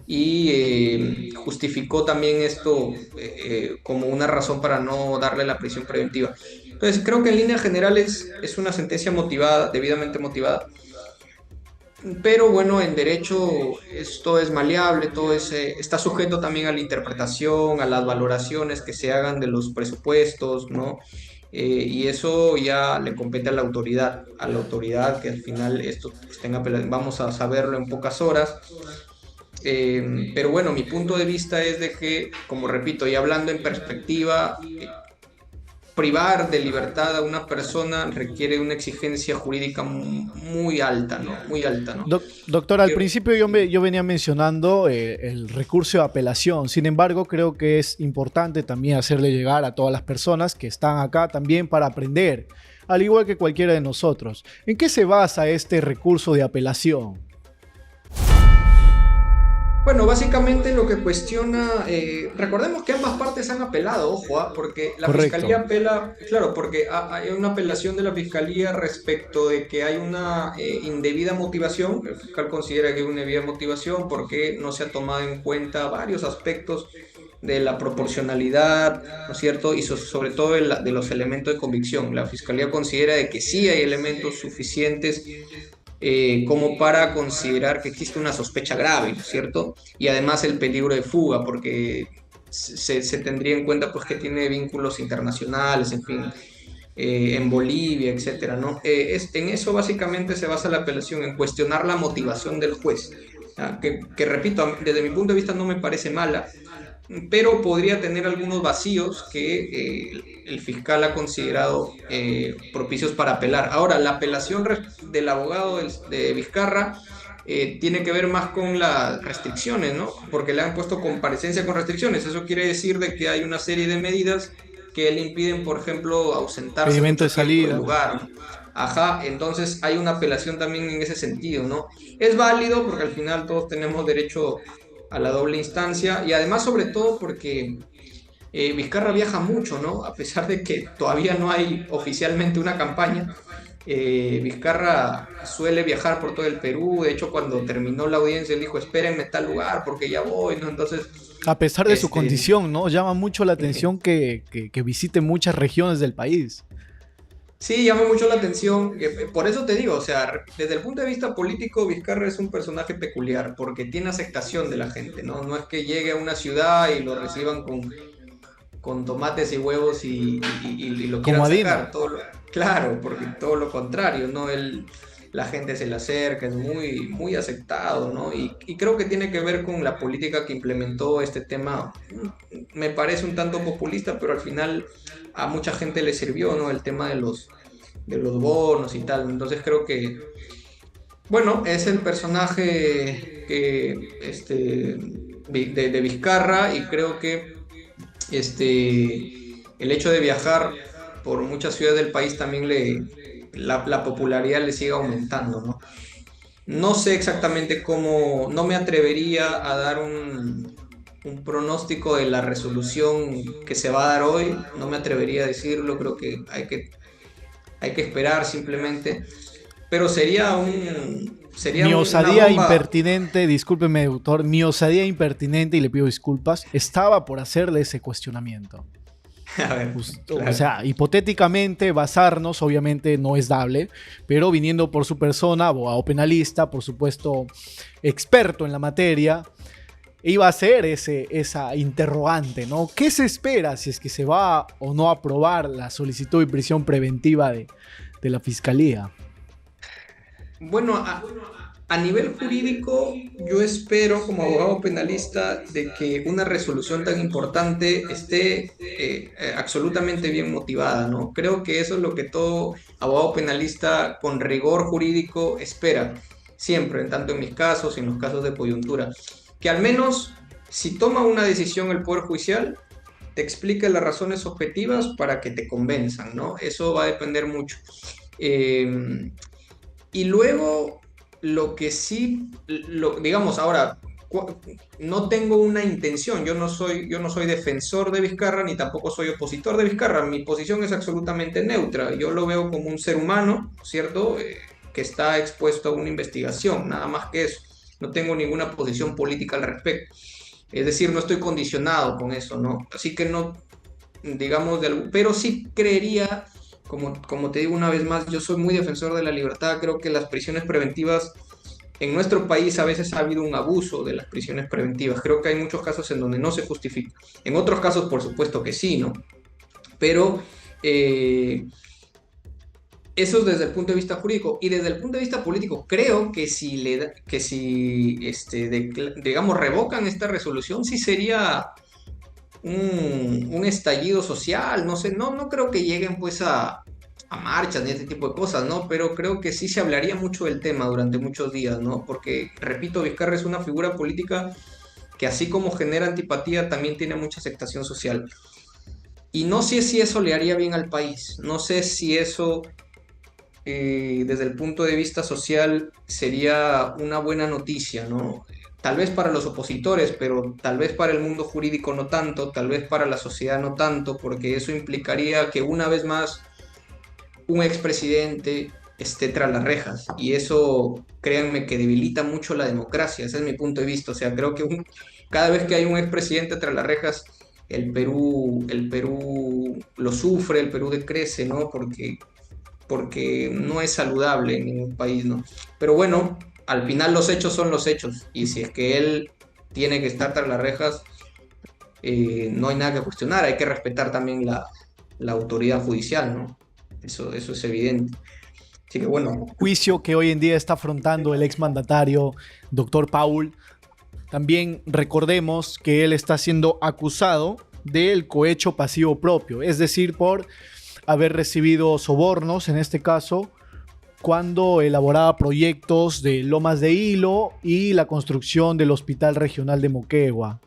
y justificó también esto como una razón para no darle la prisión preventiva. Entonces, creo que en líneas generales es una sentencia motivada, debidamente motivada, pero bueno, en derecho esto es maleable, está sujeto también a la interpretación, a las valoraciones que se hagan de los presupuestos, ¿no? Y eso ya le compete a la autoridad que al final esto pues, vamos a saberlo en pocas horas. Pero bueno, mi punto de vista es de que, como repito, y hablando en perspectiva, privar de libertad a una persona requiere una exigencia jurídica muy alta, ¿no? Muy alta, ¿no? Doctor, al principio yo venía mencionando el recurso de apelación. Sin embargo, creo que es importante también hacerle llegar a todas las personas que están acá también para aprender, al igual que cualquiera de nosotros. ¿En qué se basa este recurso de apelación? Bueno, básicamente lo que cuestiona, recordemos que ambas partes han apelado, ojo, porque la Correcto. fiscalía apela, claro, porque hay una apelación de la fiscalía respecto de que hay una indebida motivación, el fiscal considera que hay una indebida motivación porque no se ha tomado en cuenta varios aspectos de la proporcionalidad, ¿no es cierto? Y sobre todo de los elementos de convicción. La fiscalía considera de que sí hay elementos suficientes como para considerar que existe una sospecha grave, ¿no es cierto? Y además el peligro de fuga, porque se tendría en cuenta pues, que tiene vínculos internacionales, en fin, en Bolivia, etcétera, ¿no? En eso básicamente se basa la apelación, en cuestionar la motivación del juez, ¿ah? Que repito, desde mi punto de vista no me parece mala, pero podría tener algunos vacíos que el fiscal ha considerado propicios para apelar. Ahora, la apelación del abogado de Vizcarra tiene que ver más con las restricciones, ¿no? Porque le han puesto comparecencia con restricciones. Eso quiere decir de que hay una serie de medidas que le impiden, por ejemplo, ausentarse Pedimento de mucho tiempo del salida. lugar, ¿no? Ajá, entonces hay una apelación también en ese sentido, ¿no? Es válido porque al final todos tenemos derecho a la doble instancia y además sobre todo porque Vizcarra viaja mucho, ¿no? A pesar de que todavía no hay oficialmente una campaña, Vizcarra suele viajar por todo el Perú. De hecho, cuando terminó la audiencia, él dijo, espérenme en tal lugar porque ya voy, ¿no? Entonces, A pesar de su este, condición, ¿no? Llama mucho la atención que visite muchas regiones del país. sí, llama mucho la atención. Por eso te digo, o sea, desde el punto de vista político, Vizcarra es un personaje peculiar porque tiene aceptación de la gente, ¿no? No es que llegue a una ciudad y lo reciban con tomates y huevos y lo Como quieran Adina. sacar. Claro, porque todo lo contrario, ¿no? La gente se le acerca, es muy aceptado, ¿no? Y creo que tiene que ver con la política que implementó este tema. Me parece un tanto populista, pero al final a mucha gente le sirvió, ¿no? El tema de los bonos y tal. Entonces creo que, bueno, es el personaje de Vizcarra y creo que el hecho de viajar por muchas ciudades del país también la popularidad le sigue aumentando, ¿no? No sé exactamente cómo, no me atrevería a dar un pronóstico de la resolución que se va a dar hoy, no me atrevería a decirlo, creo que hay que esperar simplemente, pero sería Mi una osadía bomba. impertinente, discúlpeme, doctor, mi osadía impertinente, y le pido disculpas, estaba por hacerle ese cuestionamiento. A ver, O claro. sea, hipotéticamente basarnos, obviamente no es dable, pero viniendo por su persona, abogado penalista, por supuesto, experto en la materia, iba a ser esa interrogante, ¿no? ¿Qué se espera si es que se va o no a aprobar la solicitud de prisión preventiva de la fiscalía? Bueno, a nivel jurídico, yo espero como abogado penalista de que una resolución tan importante esté absolutamente bien motivada, ¿no? Creo que eso es lo que todo abogado penalista con rigor jurídico espera, siempre, tanto en mis casos y en los casos de coyuntura, que al menos si toma una decisión el Poder Judicial, te explique las razones objetivas para que te convenzan, ¿no? Eso va a depender mucho. Eh, y luego, lo que sí, digamos, ahora, no tengo una intención, yo no soy defensor de Vizcarra ni tampoco soy opositor de Vizcarra, mi posición es absolutamente neutra, yo lo veo como un ser humano, ¿cierto? Que está expuesto a una investigación, nada más que eso, no tengo ninguna posición política al respecto, es decir, no estoy condicionado con eso, ¿no? Así que no, digamos, pero sí creería, como te digo una vez más, yo soy muy defensor de la libertad, creo que las prisiones preventivas, en nuestro país a veces ha habido un abuso de las prisiones preventivas, creo que hay muchos casos en donde no se justifica, en otros casos por supuesto que sí, ¿no? Pero eh, eso es desde el punto de vista jurídico y desde el punto de vista político, creo que si digamos, revocan esta resolución, sí sería un estallido social, no sé, no creo que lleguen pues a marchas ni este tipo de cosas, ¿no? Pero creo que sí se hablaría mucho del tema durante muchos días, ¿no? Porque, repito, Vizcarra es una figura política que así como genera antipatía, también tiene mucha aceptación social. Y no sé si eso le haría bien al país, no sé si eso desde el punto de vista social sería una buena noticia, ¿no? Tal vez para los opositores, pero tal vez para el mundo jurídico no tanto, tal vez para la sociedad no tanto, porque eso implicaría que una vez más un expresidente esté tras las rejas y eso, créanme, que debilita mucho la democracia, ese es mi punto de vista, o sea, creo que cada vez que hay un expresidente tras las rejas, el Perú lo sufre, el Perú decrece, ¿no? Porque no es saludable en ningún país, ¿no? Pero bueno, al final los hechos son los hechos, y si es que él tiene que estar tras las rejas, no hay nada que cuestionar, hay que respetar también la autoridad judicial, ¿no? Eso es evidente. Así que bueno, Juicio que hoy en día está afrontando el exmandatario doctor Paul. También recordemos que él está siendo acusado del cohecho pasivo propio, es decir, por haber recibido sobornos, en este caso, cuando elaboraba proyectos de Lomas de Hilo y la construcción del Hospital Regional de Moquegua.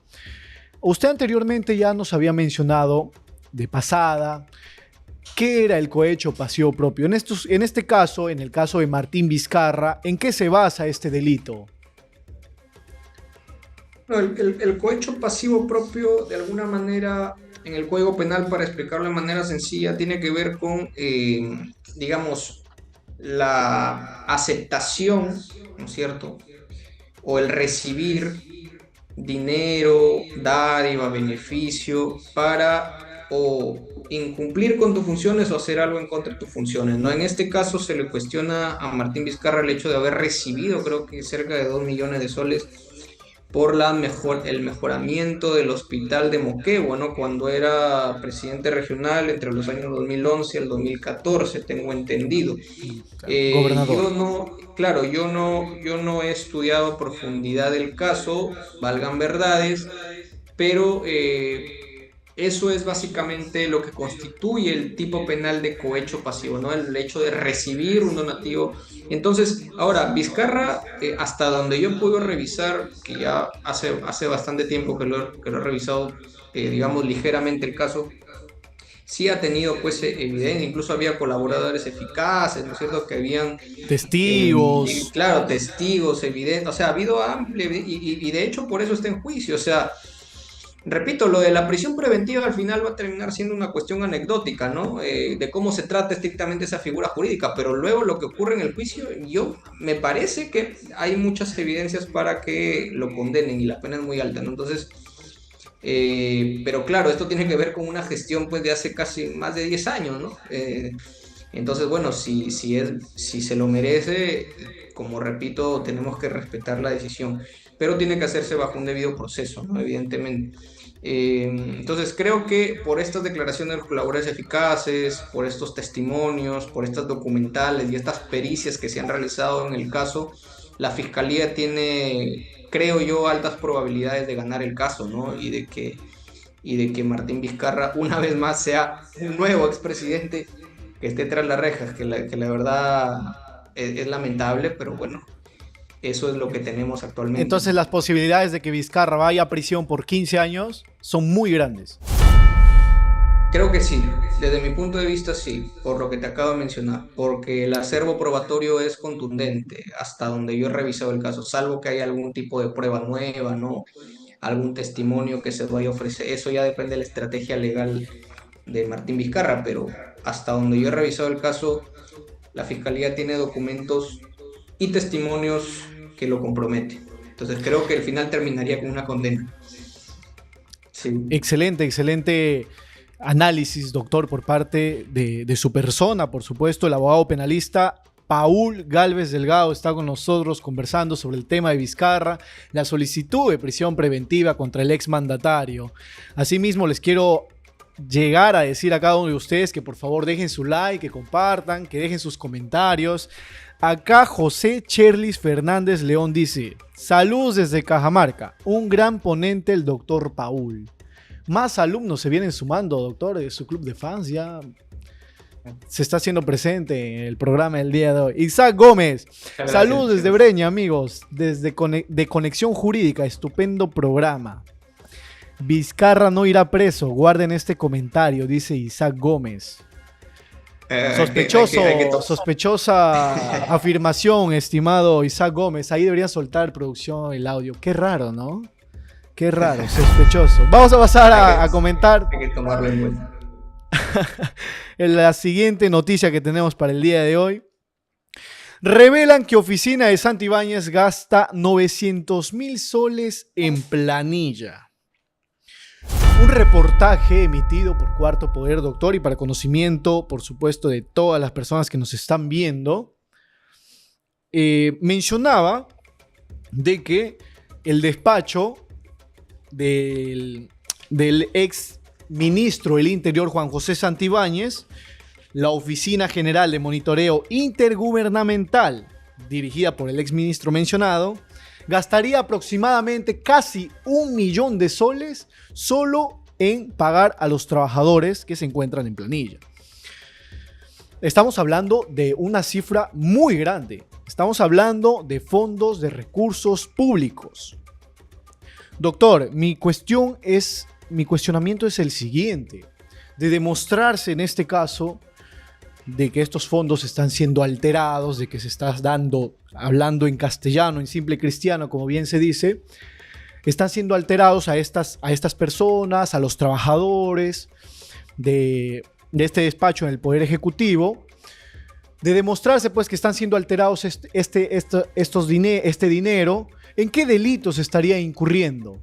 Usted anteriormente ya nos había mencionado de pasada qué era el cohecho pasivo propio. En este caso, en el caso de Martín Vizcarra, ¿en qué se basa este delito? no, el cohecho pasivo propio, de alguna manera, en el Código Penal, para explicarlo de manera sencilla, tiene que ver con, digamos, la aceptación, ¿no es cierto? O el recibir dinero, dádiva, beneficio para o incumplir con tus funciones o hacer algo en contra de tus funciones, ¿no? En este caso se le cuestiona a Martín Vizcarra el hecho de haber recibido, creo que cerca de 2 millones de soles por el mejoramiento del hospital de Moquegua, ¿no? Cuando era presidente regional entre los años 2011 y el 2014, tengo entendido. Gobernador. Yo no, claro, yo no he estudiado a profundidad el caso, valgan verdades, pero eso es básicamente lo que constituye el tipo penal de cohecho pasivo, ¿no? El hecho de recibir un donativo. Entonces, ahora, Vizcarra, hasta donde yo puedo revisar, que ya hace bastante tiempo que lo he revisado, digamos, ligeramente el caso, sí ha tenido pues evidencia, incluso había colaboradores eficaces, ¿no es cierto?, que habían, Testigos. claro, testigos evidentes, o sea, ha habido amplia, y de hecho por eso está en juicio, o sea, repito, lo de la prisión preventiva al final va a terminar siendo una cuestión anecdótica, ¿no? De cómo se trata estrictamente esa figura jurídica, pero luego lo que ocurre en el juicio, yo me parece que hay muchas evidencias para que lo condenen y la pena es muy alta, ¿no? Entonces, pero claro, esto tiene que ver con una gestión pues de hace casi más de 10 años, ¿no? Entonces, bueno, si se lo merece, como repito, tenemos que respetar la decisión, pero tiene que hacerse bajo un debido proceso, ¿no? Evidentemente. Entonces, creo que por estas declaraciones de los colaboradores eficaces, por estos testimonios, por estas documentales y estas pericias que se han realizado en el caso, la fiscalía tiene, creo yo, altas probabilidades de ganar el caso, ¿no? Y de que Martín Vizcarra una vez más sea un nuevo expresidente que esté tras las rejas, que la verdad es lamentable, pero bueno, eso es lo que tenemos actualmente, Entonces ¿no? las posibilidades de que Vizcarra vaya a prisión por 15 años son muy grandes. Creo que sí, desde mi punto de vista sí, por lo que te acabo de mencionar, porque el acervo probatorio es contundente hasta donde yo he revisado el caso, salvo que haya algún tipo de prueba nueva, ¿no? Algún testimonio que se vaya a ofrecer, eso ya depende de la estrategia legal de Martín Vizcarra, pero hasta donde yo he revisado el caso, la fiscalía tiene documentos y testimonios que lo comprometen. Entonces creo que el final terminaría con una condena. Sí. Excelente, excelente análisis, doctor, por parte de su persona, por supuesto, el abogado penalista Paul Gálvez Delgado está con nosotros conversando sobre el tema de Vizcarra, la solicitud de prisión preventiva contra el exmandatario. Asimismo, les quiero llegar a decir a cada uno de ustedes que por favor dejen su like, que compartan, que dejen sus comentarios. Acá José Cherlis Fernández León dice: saludos desde Cajamarca, un gran ponente el doctor Paul. Más alumnos se vienen sumando, doctor, de su club de fans ya se está haciendo presente en el programa del día de hoy. Isaac Gómez, Gracias. saludos desde Breña, amigos, desde de Conexión Jurídica, estupendo programa. Vizcarra no irá preso, guarden este comentario, dice Isaac Gómez. Sospechosa afirmación, estimado Isaac Gómez. Ahí deberían soltar producción el audio. Qué raro, ¿no? Qué raro, sospechoso. Vamos a pasar a comentar Hay que tomarlo en cuenta. en la siguiente noticia que tenemos para el día de hoy. Revelan que oficina de Santibáñez gasta 900.000 soles en planilla. Un reportaje emitido por Cuarto Poder, doctor, y para conocimiento, por supuesto, de todas las personas que nos están viendo, mencionaba de que el despacho del ex ministro del Interior, Juan José Santibáñez, la Oficina General de Monitoreo Intergubernamental, dirigida por el ex ministro mencionado, gastaría aproximadamente casi 1 millón de soles solo en pagar a los trabajadores que se encuentran en planilla. Estamos hablando de una cifra muy grande. Estamos hablando de fondos de recursos públicos. Doctor, mi cuestionamiento es el siguiente. De demostrarse en este caso de que estos fondos están siendo alterados, de que se está hablando en castellano, en simple cristiano, como bien se dice, están siendo alterados a estas personas, a los trabajadores de este despacho en el Poder Ejecutivo, de demostrarse pues que están siendo alterados este dinero, ¿en qué delitos estaría incurriendo?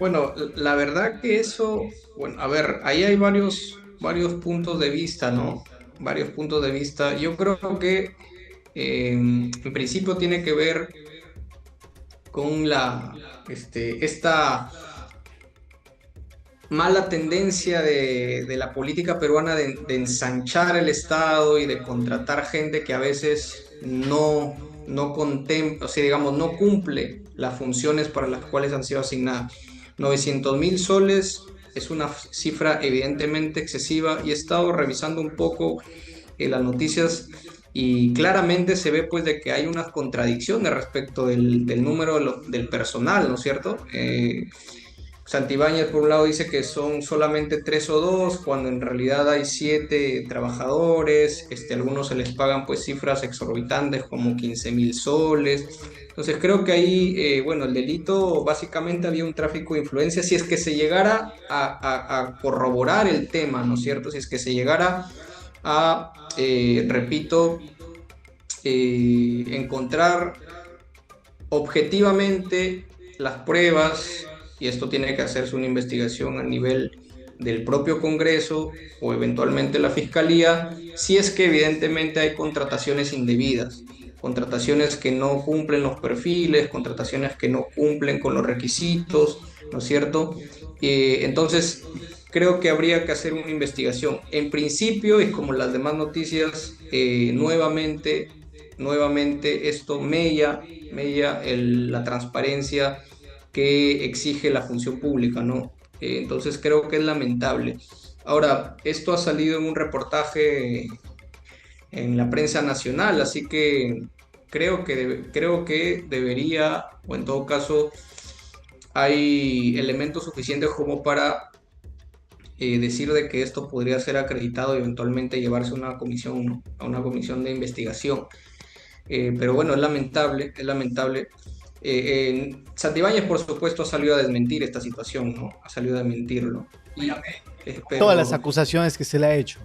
Bueno, la verdad que eso, bueno, a ver, ahí hay varios puntos de vista, ¿no? Varios puntos de vista. Yo creo que en principio tiene que ver con esta mala tendencia de la política peruana de ensanchar el Estado y de contratar gente que a veces no contempla, o sea, digamos, no cumple las funciones para las cuales han sido asignadas. 900.000 soles es una cifra evidentemente excesiva y he estado revisando un poco las noticias y claramente se ve pues de que hay unas contradicciones respecto del número del personal, ¿no es cierto? Santibáñez, por un lado, dice que son solamente tres o dos, cuando en realidad hay siete trabajadores, algunos se les pagan pues cifras exorbitantes como 15.000 soles. Entonces creo que ahí, bueno, el delito básicamente había un tráfico de influencias, si es que se llegara a corroborar el tema, ¿no es cierto? Si es que se llegara repito, encontrar objetivamente las pruebas, y esto tiene que hacerse una investigación a nivel del propio Congreso o eventualmente la Fiscalía, si es que evidentemente hay contrataciones indebidas, contrataciones que no cumplen los perfiles, contrataciones que no cumplen con los requisitos, ¿no es cierto? Entonces, creo que habría que hacer una investigación. En principio, y como las demás noticias, nuevamente esto la transparencia que exige la función pública, ¿no? Entonces creo que es lamentable. Ahora, esto ha salido en un reportaje en la prensa nacional, así que creo que debería, o en todo caso, hay elementos suficientes como para decir de que esto podría ser acreditado y eventualmente llevarse a una comisión, ¿no? A una comisión de investigación. Pero bueno, es lamentable. Santibáñez, por supuesto, ha salido a desmentir esta situación, ¿no? Ha salido a desmentirlo. Todas las Pero acusaciones que se le ha hecho.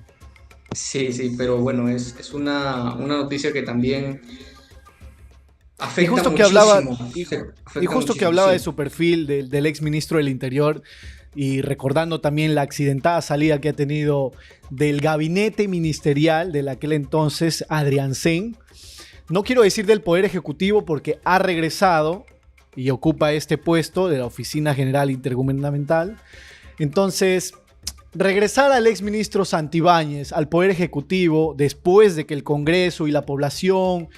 sí, sí, pero bueno, es una noticia que también Y afecta justo que hablaba, muchísimo. y Afecta justo que muchísimo, hablaba de sí. su perfil del ex ministro del Interior y recordando también la accidentada salida que ha tenido del gabinete ministerial del aquel entonces Adrián Sen. No quiero decir del Poder Ejecutivo porque ha regresado y ocupa este puesto de la Oficina General Intergubernamental. Entonces, regresar al exministro Santibáñez al Poder Ejecutivo después de que el Congreso y la población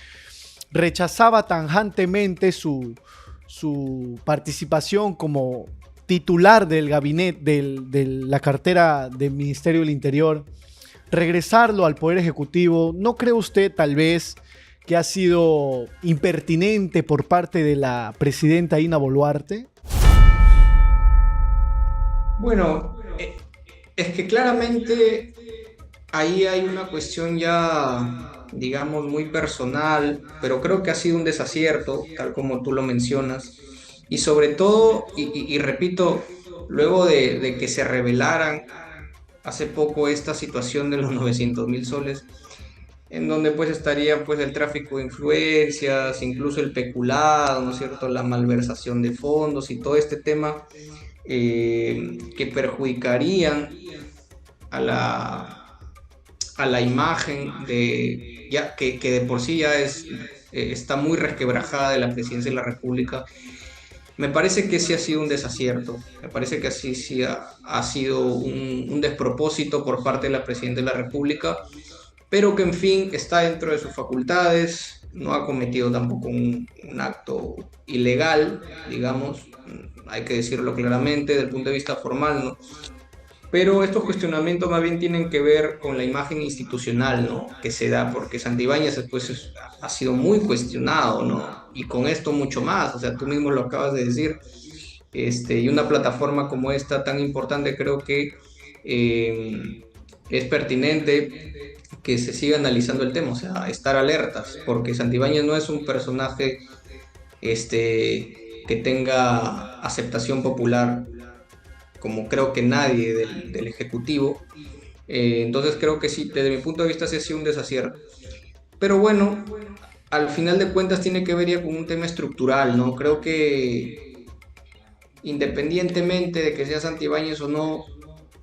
rechazaba tajantemente su participación como titular del gabinete, de la cartera del Ministerio del Interior, regresarlo al Poder Ejecutivo, ¿no cree usted tal vez que ha sido impertinente por parte de la presidenta Dina Boluarte? Bueno, es que claramente ahí hay una cuestión ya, digamos, muy personal, pero creo que ha sido un desacierto, tal como tú lo mencionas. Y sobre todo, y repito, luego de que se revelaran hace poco esta situación de los 900.000 soles, en donde pues estaría pues el tráfico de influencias, incluso el peculado, ¿no es cierto?, la malversación de fondos y todo este tema que perjudicarían a la imagen que de por sí ya está muy resquebrajada de la presidencia de la República. Me parece que sí ha sido un desacierto, me parece que así sí ha sido un despropósito por parte de la presidenta de la República, pero que en fin está dentro de sus facultades, no ha cometido tampoco un acto ilegal, digamos, hay que decirlo claramente desde el punto de vista formal, ¿no? Pero estos cuestionamientos más bien tienen que ver con la imagen institucional, ¿no?, que se da, porque Santibáñez después ha sido muy cuestionado, ¿no? Y con esto mucho más, o sea, tú mismo lo acabas de decir, y una plataforma como esta tan importante creo que es pertinente que se siga analizando el tema, o sea, estar alertas, porque Santibáñez no es un personaje que tenga aceptación popular como creo que nadie del Ejecutivo. Entonces creo que sí, desde mi punto de vista sí ha sido un desacierto. Pero bueno, al final de cuentas tiene que ver ya con un tema estructural, ¿no? Creo que independientemente de que sea Santibáñez o no,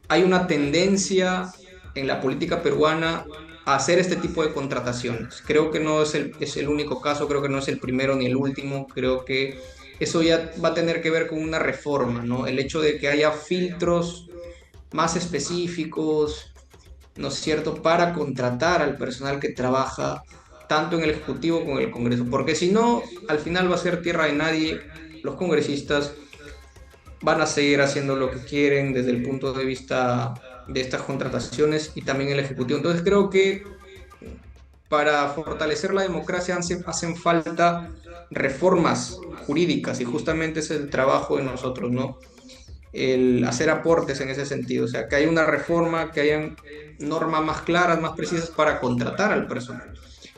hay una tendencia en la política peruana a hacer este tipo de contrataciones. Creo que no es el único caso, creo que no es el primero ni el último, creo que eso ya va a tener que ver con una reforma, ¿no? El hecho de que haya filtros más específicos, ¿no es cierto?, para contratar al personal que trabaja tanto en el Ejecutivo como en el Congreso, porque si no, al final va a ser tierra de nadie, los congresistas van a seguir haciendo lo que quieren desde el punto de vista de estas contrataciones y también el Ejecutivo. Entonces creo que para fortalecer la democracia hacen falta reformas jurídicas y justamente ese es el trabajo de nosotros, ¿no? el hacer aportes en ese sentido, o sea, que haya una reforma, que hayan normas más claras, más precisas para contratar al personal,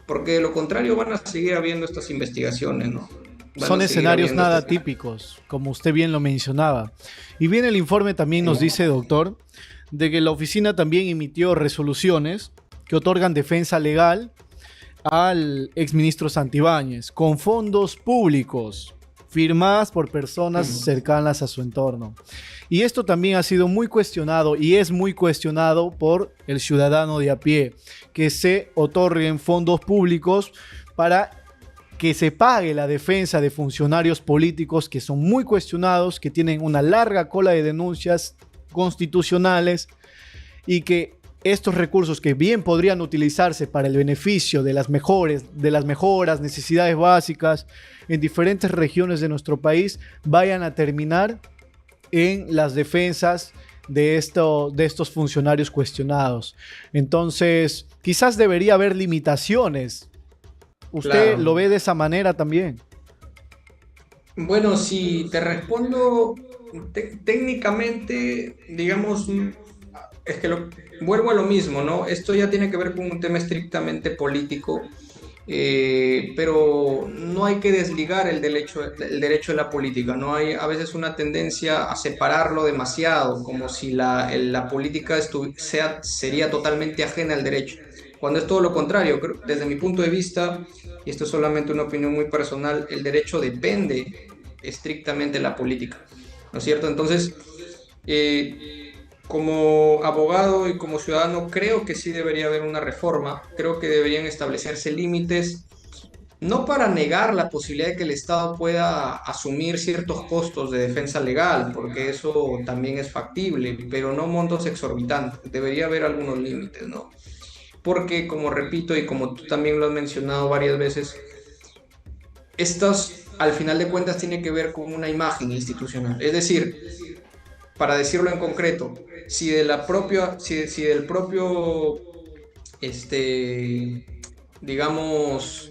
porque de lo contrario van a seguir habiendo estas investigaciones, ¿no? Van Son a seguir escenarios habiendo nada estas... típicos, como usted bien lo mencionaba. Y bien, el informe también nos dice, doctor, de que la oficina también emitió resoluciones que otorgan defensa legal al exministro Santibáñez con fondos públicos firmadas por personas cercanas a su entorno. Y esto también ha sido muy cuestionado y es muy cuestionado por el ciudadano de a pie, que se otorguen fondos públicos para que se pague la defensa de funcionarios políticos que son muy cuestionados, que tienen una larga cola de denuncias constitucionales y que estos recursos que bien podrían utilizarse para el beneficio de las mejoras, necesidades básicas en diferentes regiones de nuestro país, vayan a terminar en las defensas de estos funcionarios cuestionados. Entonces, quizás debería haber limitaciones. ¿Usted Claro. lo ve de esa manera también? Bueno, si te respondo técnicamente, digamos, es que vuelvo a lo mismo, ¿no? Esto ya tiene que ver con un tema estrictamente político, pero no hay que desligar el derecho de la política, ¿no? Hay a veces una tendencia a separarlo demasiado, como si la política sería totalmente ajena al derecho, cuando es todo lo contrario. Desde mi punto de vista, y esto es solamente una opinión muy personal, el derecho depende estrictamente de la política, ¿no es cierto? Entonces, como abogado y como ciudadano, creo que sí debería haber una reforma, creo que deberían establecerse límites, no para negar la posibilidad de que el Estado pueda asumir ciertos costos de defensa legal, porque eso también es factible, pero no montos exorbitantes, debería haber algunos límites, ¿no? Porque, como repito y como tú también lo has mencionado varias veces, estos al final de cuentas tiene que ver con una imagen institucional, es decir, para decirlo en concreto, si del propio, este, digamos,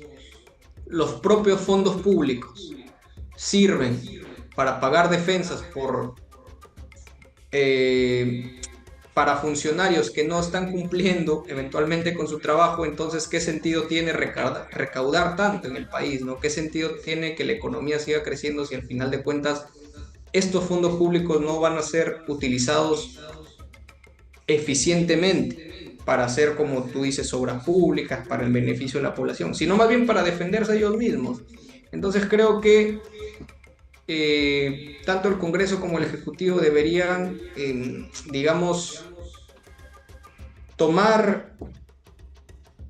los propios fondos públicos sirven para pagar defensas eh, para funcionarios que no están cumpliendo eventualmente con su trabajo, entonces ¿qué sentido tiene recaudar tanto en el país, ¿no? ¿Qué sentido tiene que la economía siga creciendo si al final de cuentas estos fondos públicos no van a ser utilizados eficientemente para hacer, como tú dices, obras públicas, para el beneficio de la población, sino más bien para defenderse ellos mismos? Entonces creo que tanto el Congreso como el Ejecutivo deberían, digamos, tomar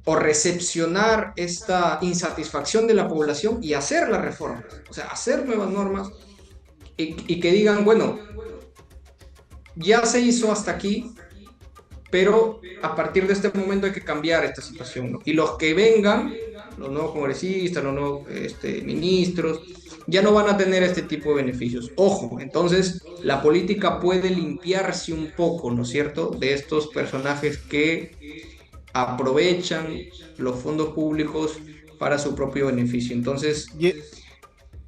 o recepcionar esta insatisfacción de la población y hacer las reformas, o sea, hacer nuevas normas y que digan, bueno, ya se hizo hasta aquí, pero a partir de este momento hay que cambiar esta situación, ¿no? Y los que vengan, los nuevos congresistas, los nuevos ministros, ya no van a tener este tipo de beneficios. Ojo, entonces la política puede limpiarse un poco, ¿no es cierto?, de estos personajes que aprovechan los fondos públicos para su propio beneficio. Entonces, Y,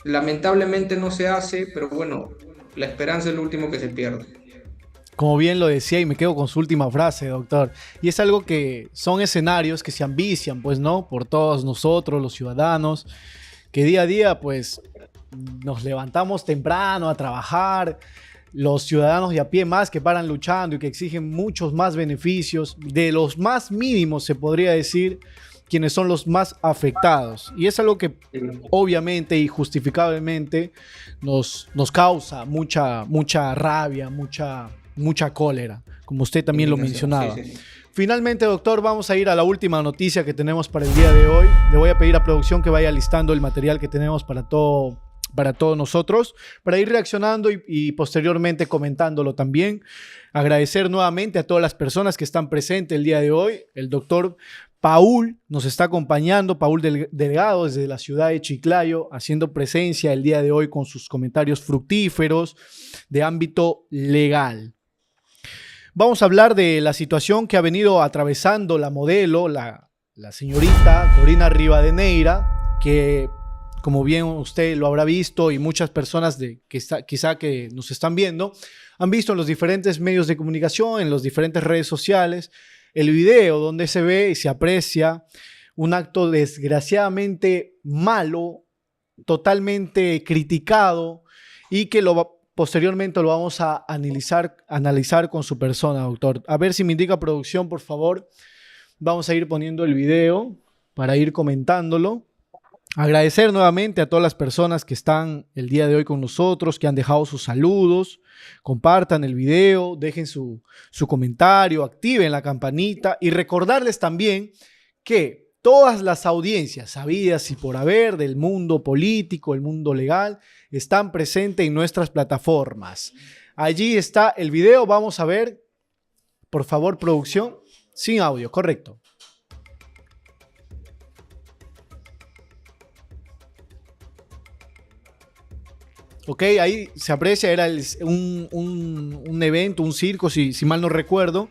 lamentablemente no se hace, pero bueno, la esperanza es lo último que se pierde. como bien lo decía, y me quedo con su última frase, doctor, y es algo que son escenarios que se ambician, pues, ¿no? Por todos nosotros, los ciudadanos, que día a día, pues, nos levantamos temprano a trabajar, los ciudadanos de a pie más que paran luchando y que exigen muchos más beneficios, de los más mínimos, se podría decir, quienes son los más afectados. Y es algo que obviamente y justificablemente nos causa mucha rabia, mucha cólera, como usted también lo Indignación, sí, mencionaba. sí, sí. Finalmente, doctor, vamos a ir a la última noticia que tenemos para el día de hoy. Le voy a pedir a producción que vaya listando el material que tenemos para todos nosotros, para ir reaccionando y posteriormente comentándolo también. Agradecer nuevamente a todas las personas que están presentes el día de hoy. El doctor Paul nos está acompañando, Paul Delgado, desde la ciudad de Chiclayo, haciendo presencia el día de hoy con sus comentarios fructíferos de ámbito legal. Vamos a hablar de la situación que ha venido atravesando la modelo, la señorita Corina Rivadeneira, que como bien usted lo habrá visto y muchas personas quizá que nos están viendo, han visto en los diferentes medios de comunicación, en las diferentes redes sociales, el video donde se ve y se aprecia un acto desgraciadamente malo, totalmente criticado, y que posteriormente lo vamos a analizar con su persona, doctor. A ver si me indica producción, por favor. Vamos a ir poniendo el video para ir comentándolo. Agradecer nuevamente a todas las personas que están el día de hoy con nosotros, que han dejado sus saludos. Compartan el video, dejen su comentario, activen la campanita y recordarles también que todas las audiencias habidas y por haber del mundo político, el mundo legal, están presentes en nuestras plataformas. Allí está el video, vamos a ver, por favor, producción, sin audio, correcto. Ok, ahí se aprecia, era un evento, un circo, si mal no recuerdo,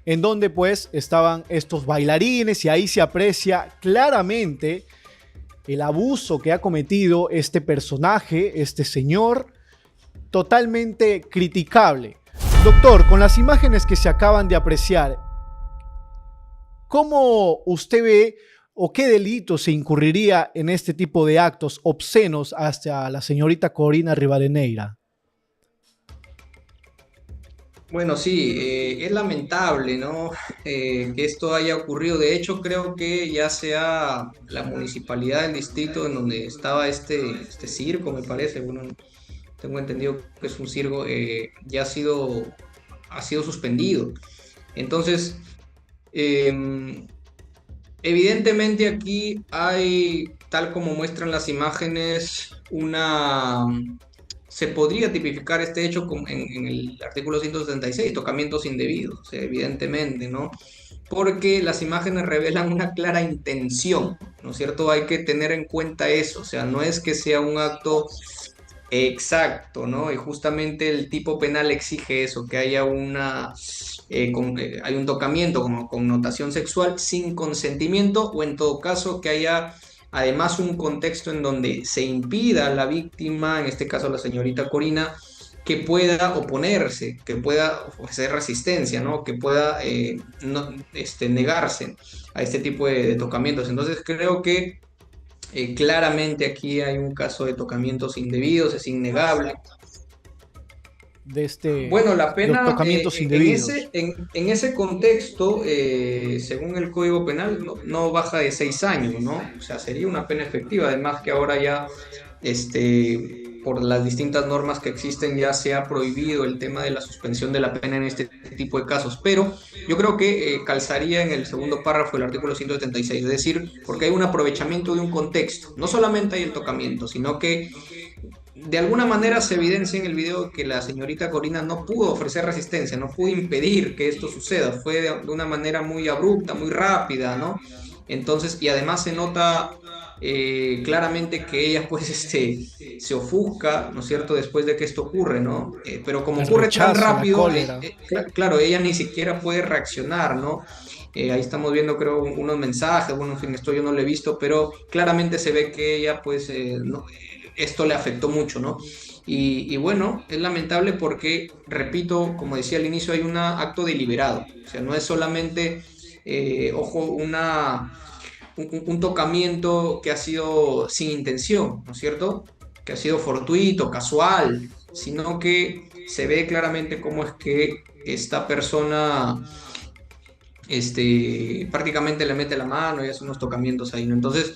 en donde pues estaban estos bailarines y ahí se aprecia claramente el abuso que ha cometido este personaje, este señor, totalmente criticable. Doctor, con las imágenes que se acaban de apreciar, ¿cómo usted ve o qué delito se incurriría en este tipo de actos obscenos hacia la señorita Corina Rivadeneira? Bueno, sí, es lamentable, ¿no? Que esto haya ocurrido. De hecho, creo que ya sea la municipalidad del distrito en donde estaba este circo, me parece, bueno, tengo entendido que es un circo, ya ha sido suspendido. Entonces, em, evidentemente aquí hay, tal como muestran las imágenes, se podría tipificar este hecho en el artículo 176, tocamientos indebidos, o sea, evidentemente, ¿no? Porque las imágenes revelan una clara intención, ¿no es cierto? Hay que tener en cuenta eso, o sea, no es que sea un acto exacto, ¿no? Y justamente el tipo penal exige eso, que haya hay un tocamiento como connotación sexual sin consentimiento, o en todo caso que haya además un contexto en donde se impida a la víctima, en este caso la señorita Corina, que pueda oponerse, que pueda hacer resistencia, ¿no? Que pueda negarse a este tipo de tocamientos. Entonces creo que claramente aquí hay un caso de tocamientos indebidos, es innegable. Bueno, la De pena tocamientos indebidos. en ese contexto, según el Código Penal, no baja de 6 años, ¿no? O sea, sería una pena efectiva. Además que ahora ya, por las distintas normas que existen, ya se ha prohibido el tema de la suspensión de la pena en este tipo de casos. Pero yo creo que calzaría en el segundo párrafo del artículo 176, es decir, porque hay un aprovechamiento de un contexto. No solamente hay el tocamiento, sino que de alguna manera se evidencia en el video que la señorita Corina no pudo ofrecer resistencia, no pudo impedir que esto suceda, fue de una manera muy abrupta, muy rápida, ¿no? Entonces, y además se nota claramente que ella pues se ofusca, ¿no es cierto?, después de que esto ocurre, ¿no? Pero como El ocurre tan rechazo, la rápido, cólera. claro, ella ni siquiera puede reaccionar, ¿no? Ahí estamos viendo, creo, unos mensajes, bueno, en fin, esto yo no lo he visto, pero claramente se ve que ella, pues, esto le afectó mucho, ¿no? Y bueno, es lamentable porque, repito, como decía al inicio, hay un acto deliberado, o sea, no es solamente, ojo, un tocamiento que ha sido sin intención, ¿no es cierto? Que ha sido fortuito, casual, sino que se ve claramente cómo es que esta persona prácticamente le mete la mano y hace unos tocamientos ahí, ¿no? Entonces,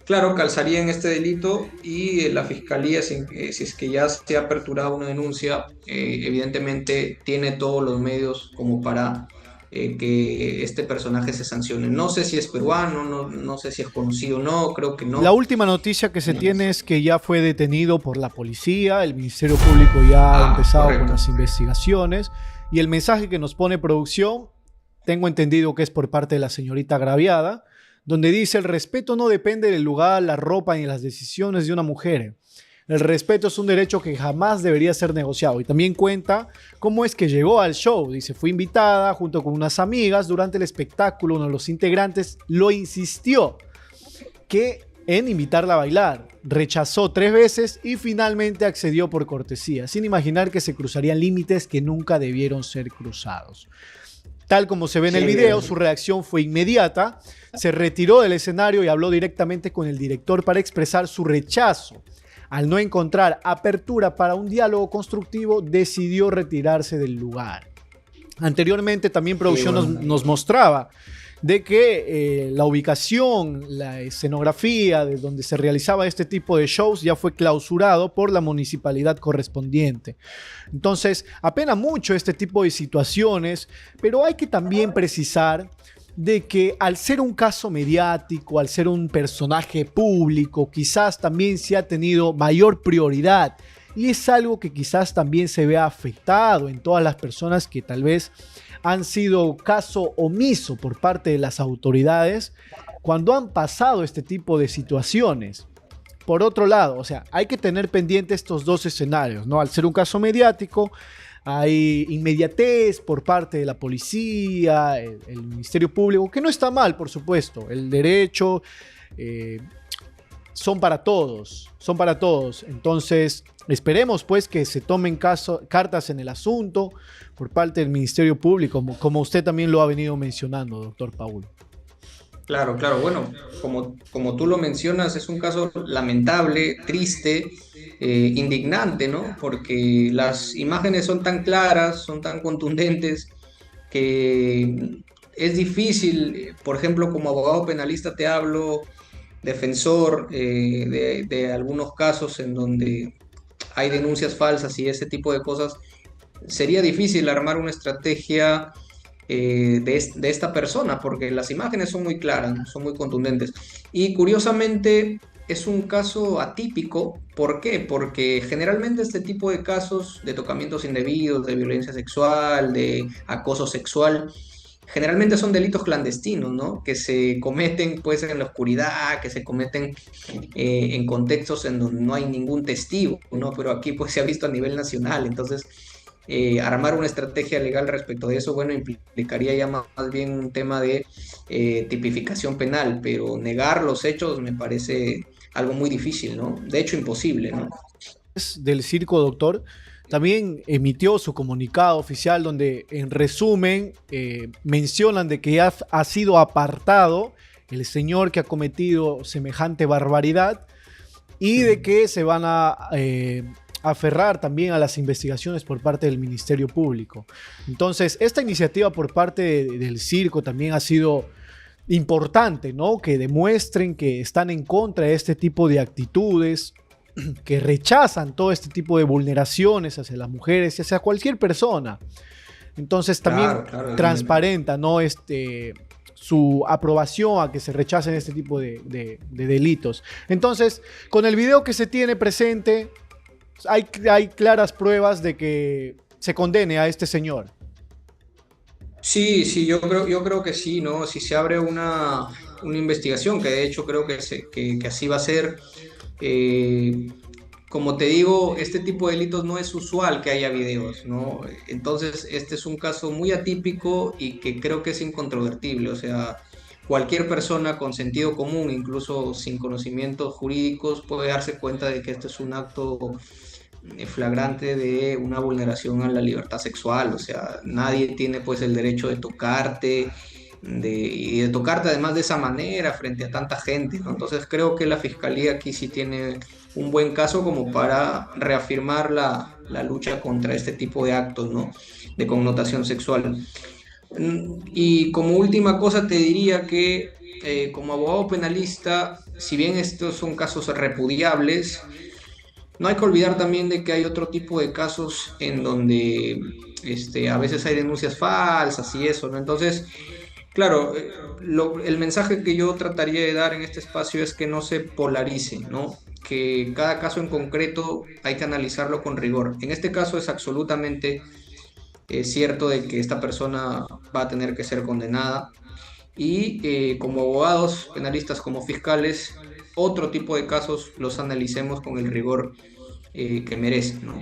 claro, calzaría en este delito y la fiscalía, si es que ya se ha aperturado una denuncia, evidentemente tiene todos los medios como para que este personaje se sancione. No sé si es peruano, no sé si es conocido o no, creo que La no. última noticia que se tiene es que ya fue detenido por la policía, el Ministerio Público ya ha Ah, empezado con correcto. las investigaciones y el mensaje que nos pone producción, tengo entendido que es por parte de la señorita agraviada, donde dice: el respeto no depende del lugar, la ropa ni las decisiones de una mujer. El respeto es un derecho que jamás debería ser negociado. Y también cuenta cómo es que llegó al show. Dice, fue invitada junto con unas amigas durante el espectáculo. Uno de los integrantes lo insistió que en invitarla a bailar. Rechazó 3 veces y finalmente accedió por cortesía, sin imaginar que se cruzarían límites que nunca debieron ser cruzados. Tal como se ve en el video, su reacción fue inmediata, se retiró del escenario y habló directamente con el director para expresar su rechazo. Al no encontrar apertura para un diálogo constructivo, decidió retirarse del lugar. Anteriormente también producción nos mostraba de que la ubicación, la escenografía de donde se realizaba este tipo de shows ya fue clausurado por la municipalidad correspondiente. Entonces, apena mucho este tipo de situaciones, pero hay que también precisar de que al ser un caso mediático, al ser un personaje público, quizás también se ha tenido mayor prioridad y es algo que quizás también se vea afectado en todas las personas que tal vez han sido caso omiso por parte de las autoridades cuando han pasado este tipo de situaciones. Por otro lado, o sea, hay que tener pendiente estos dos escenarios, ¿no? Al ser un caso mediático, hay inmediatez por parte de la policía, el Ministerio Público, que no está mal, por supuesto. El derecho son para todos, son para todos. Entonces, esperemos pues que se tomen cartas en el asunto por parte del Ministerio Público, como usted también lo ha venido mencionando, doctor Paul. Claro, claro. Bueno, como tú lo mencionas, es un caso lamentable, triste, indignante, ¿no? Porque las imágenes son tan claras, son tan contundentes, que es difícil, por ejemplo, como abogado penalista te hablo, defensor de algunos casos en donde hay denuncias falsas y ese tipo de cosas, sería difícil armar una estrategia de esta persona, porque las imágenes son muy claras, ¿no? Son muy contundentes. Y curiosamente es un caso atípico. ¿Por qué? Porque generalmente este tipo de casos de tocamientos indebidos, de violencia sexual, de acoso sexual, generalmente son delitos clandestinos, ¿no? Que se cometen pues en la oscuridad, que se cometen en contextos en donde no hay ningún testigo, ¿no? Pero aquí pues se ha visto a nivel nacional. Entonces armar una estrategia legal respecto de eso, bueno, implicaría ya más bien un tema de tipificación penal, pero negar los hechos me parece algo muy difícil, ¿no? De hecho, imposible, ¿no? Del circo, doctor, también emitió su comunicado oficial donde en resumen mencionan de que ya ha sido apartado el señor que ha cometido semejante barbaridad y de que se van a aferrar también a las investigaciones por parte del Ministerio Público. Entonces, esta iniciativa por parte del circo también ha sido importante, ¿no? Que demuestren que están en contra de este tipo de actitudes, que rechazan todo este tipo de vulneraciones hacia las mujeres y hacia cualquier persona. Entonces, también transparenta, ¿no? Su aprobación a que se rechacen este tipo de delitos. Entonces, con el video que se tiene presente, hay claras pruebas de que se condene a este señor. Sí, sí, yo creo que sí, ¿no? Si se abre una investigación, que de hecho creo que así va a ser, eh, como te digo, este tipo de delitos no es usual que haya videos, ¿no? Entonces, este es un caso muy atípico y que creo que es incontrovertible, o sea, cualquier persona con sentido común, incluso sin conocimientos jurídicos, puede darse cuenta de que este es un acto flagrante de una vulneración a la libertad sexual. O sea, nadie tiene pues el derecho de tocarte y de tocarte además de esa manera frente a tanta gente, ¿no? Entonces creo que la fiscalía aquí sí tiene un buen caso como para reafirmar la lucha contra este tipo de actos, ¿no? De connotación sexual. Y como última cosa te diría que como abogado penalista, si bien estos son casos repudiables, no hay que olvidar también de que hay otro tipo de casos en donde a veces hay denuncias falsas y eso, ¿no? Entonces, claro, el mensaje que yo trataría de dar en este espacio es que no se polarice, ¿no? Que cada caso en concreto hay que analizarlo con rigor. En este caso es absolutamente cierto de que esta persona va a tener que ser condenada y como abogados, penalistas, como fiscales, otro tipo de casos los analicemos con el rigor que merecen, ¿no?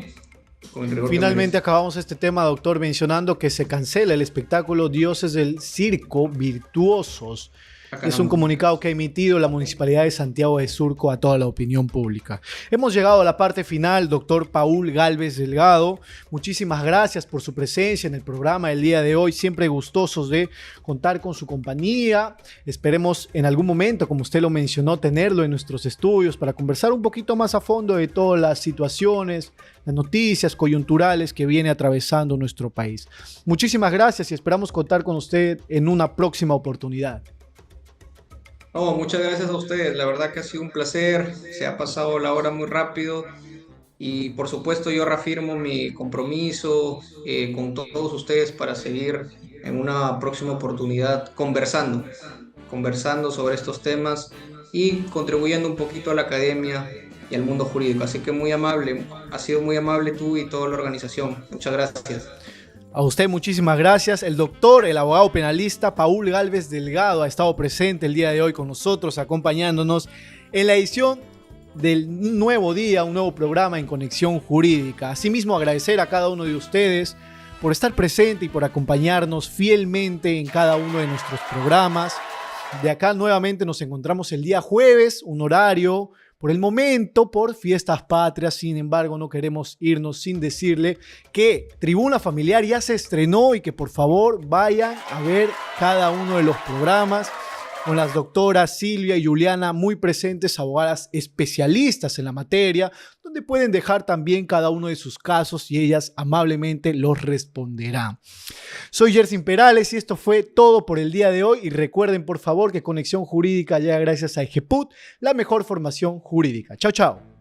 Con el rigor que Finalmente merecen. acabamos este tema, doctor, mencionando que se cancela el espectáculo Dioses del Circo Virtuosos, acá Es un nomás. comunicado que ha emitido la Municipalidad de Santiago de Surco a toda la opinión pública. Hemos llegado a la parte final, doctor Paul Gálvez Delgado. Muchísimas gracias por su presencia en el programa del día de hoy. Siempre gustosos de contar con su compañía. Esperemos en algún momento, como usted lo mencionó, tenerlo en nuestros estudios para conversar un poquito más a fondo de todas las situaciones, las noticias coyunturales que viene atravesando nuestro país. Muchísimas gracias y esperamos contar con usted en una próxima oportunidad. No, muchas gracias a ustedes. La verdad que ha sido un placer. Se ha pasado la hora muy rápido. Y por supuesto yo reafirmo mi compromiso con todos ustedes para seguir en una próxima oportunidad conversando sobre estos temas y contribuyendo un poquito a la academia y al mundo jurídico. Así que muy amable, has sido muy amable tú y toda la organización. Muchas gracias. A usted muchísimas gracias. El doctor, el abogado penalista Paul Gálvez Delgado ha estado presente el día de hoy con nosotros, acompañándonos en la edición del nuevo día, un nuevo programa en Conexión Jurídica. Asimismo, agradecer a cada uno de ustedes por estar presente y por acompañarnos fielmente en cada uno de nuestros programas. De acá nuevamente nos encontramos el día jueves, un horario por el momento por fiestas patrias. Sin embargo, no queremos irnos sin decirle que Tribuna Familiar ya se estrenó y que por favor vayan a ver cada uno de los programas con las doctoras Silvia y Juliana muy presentes, abogadas especialistas en la materia, donde pueden dejar también cada uno de sus casos y ellas amablemente los responderán. Soy Yersin Perales y esto fue todo por el día de hoy. Y recuerden por favor que Conexión Jurídica llega gracias a EGEPUT, la mejor formación jurídica. Chao, chao.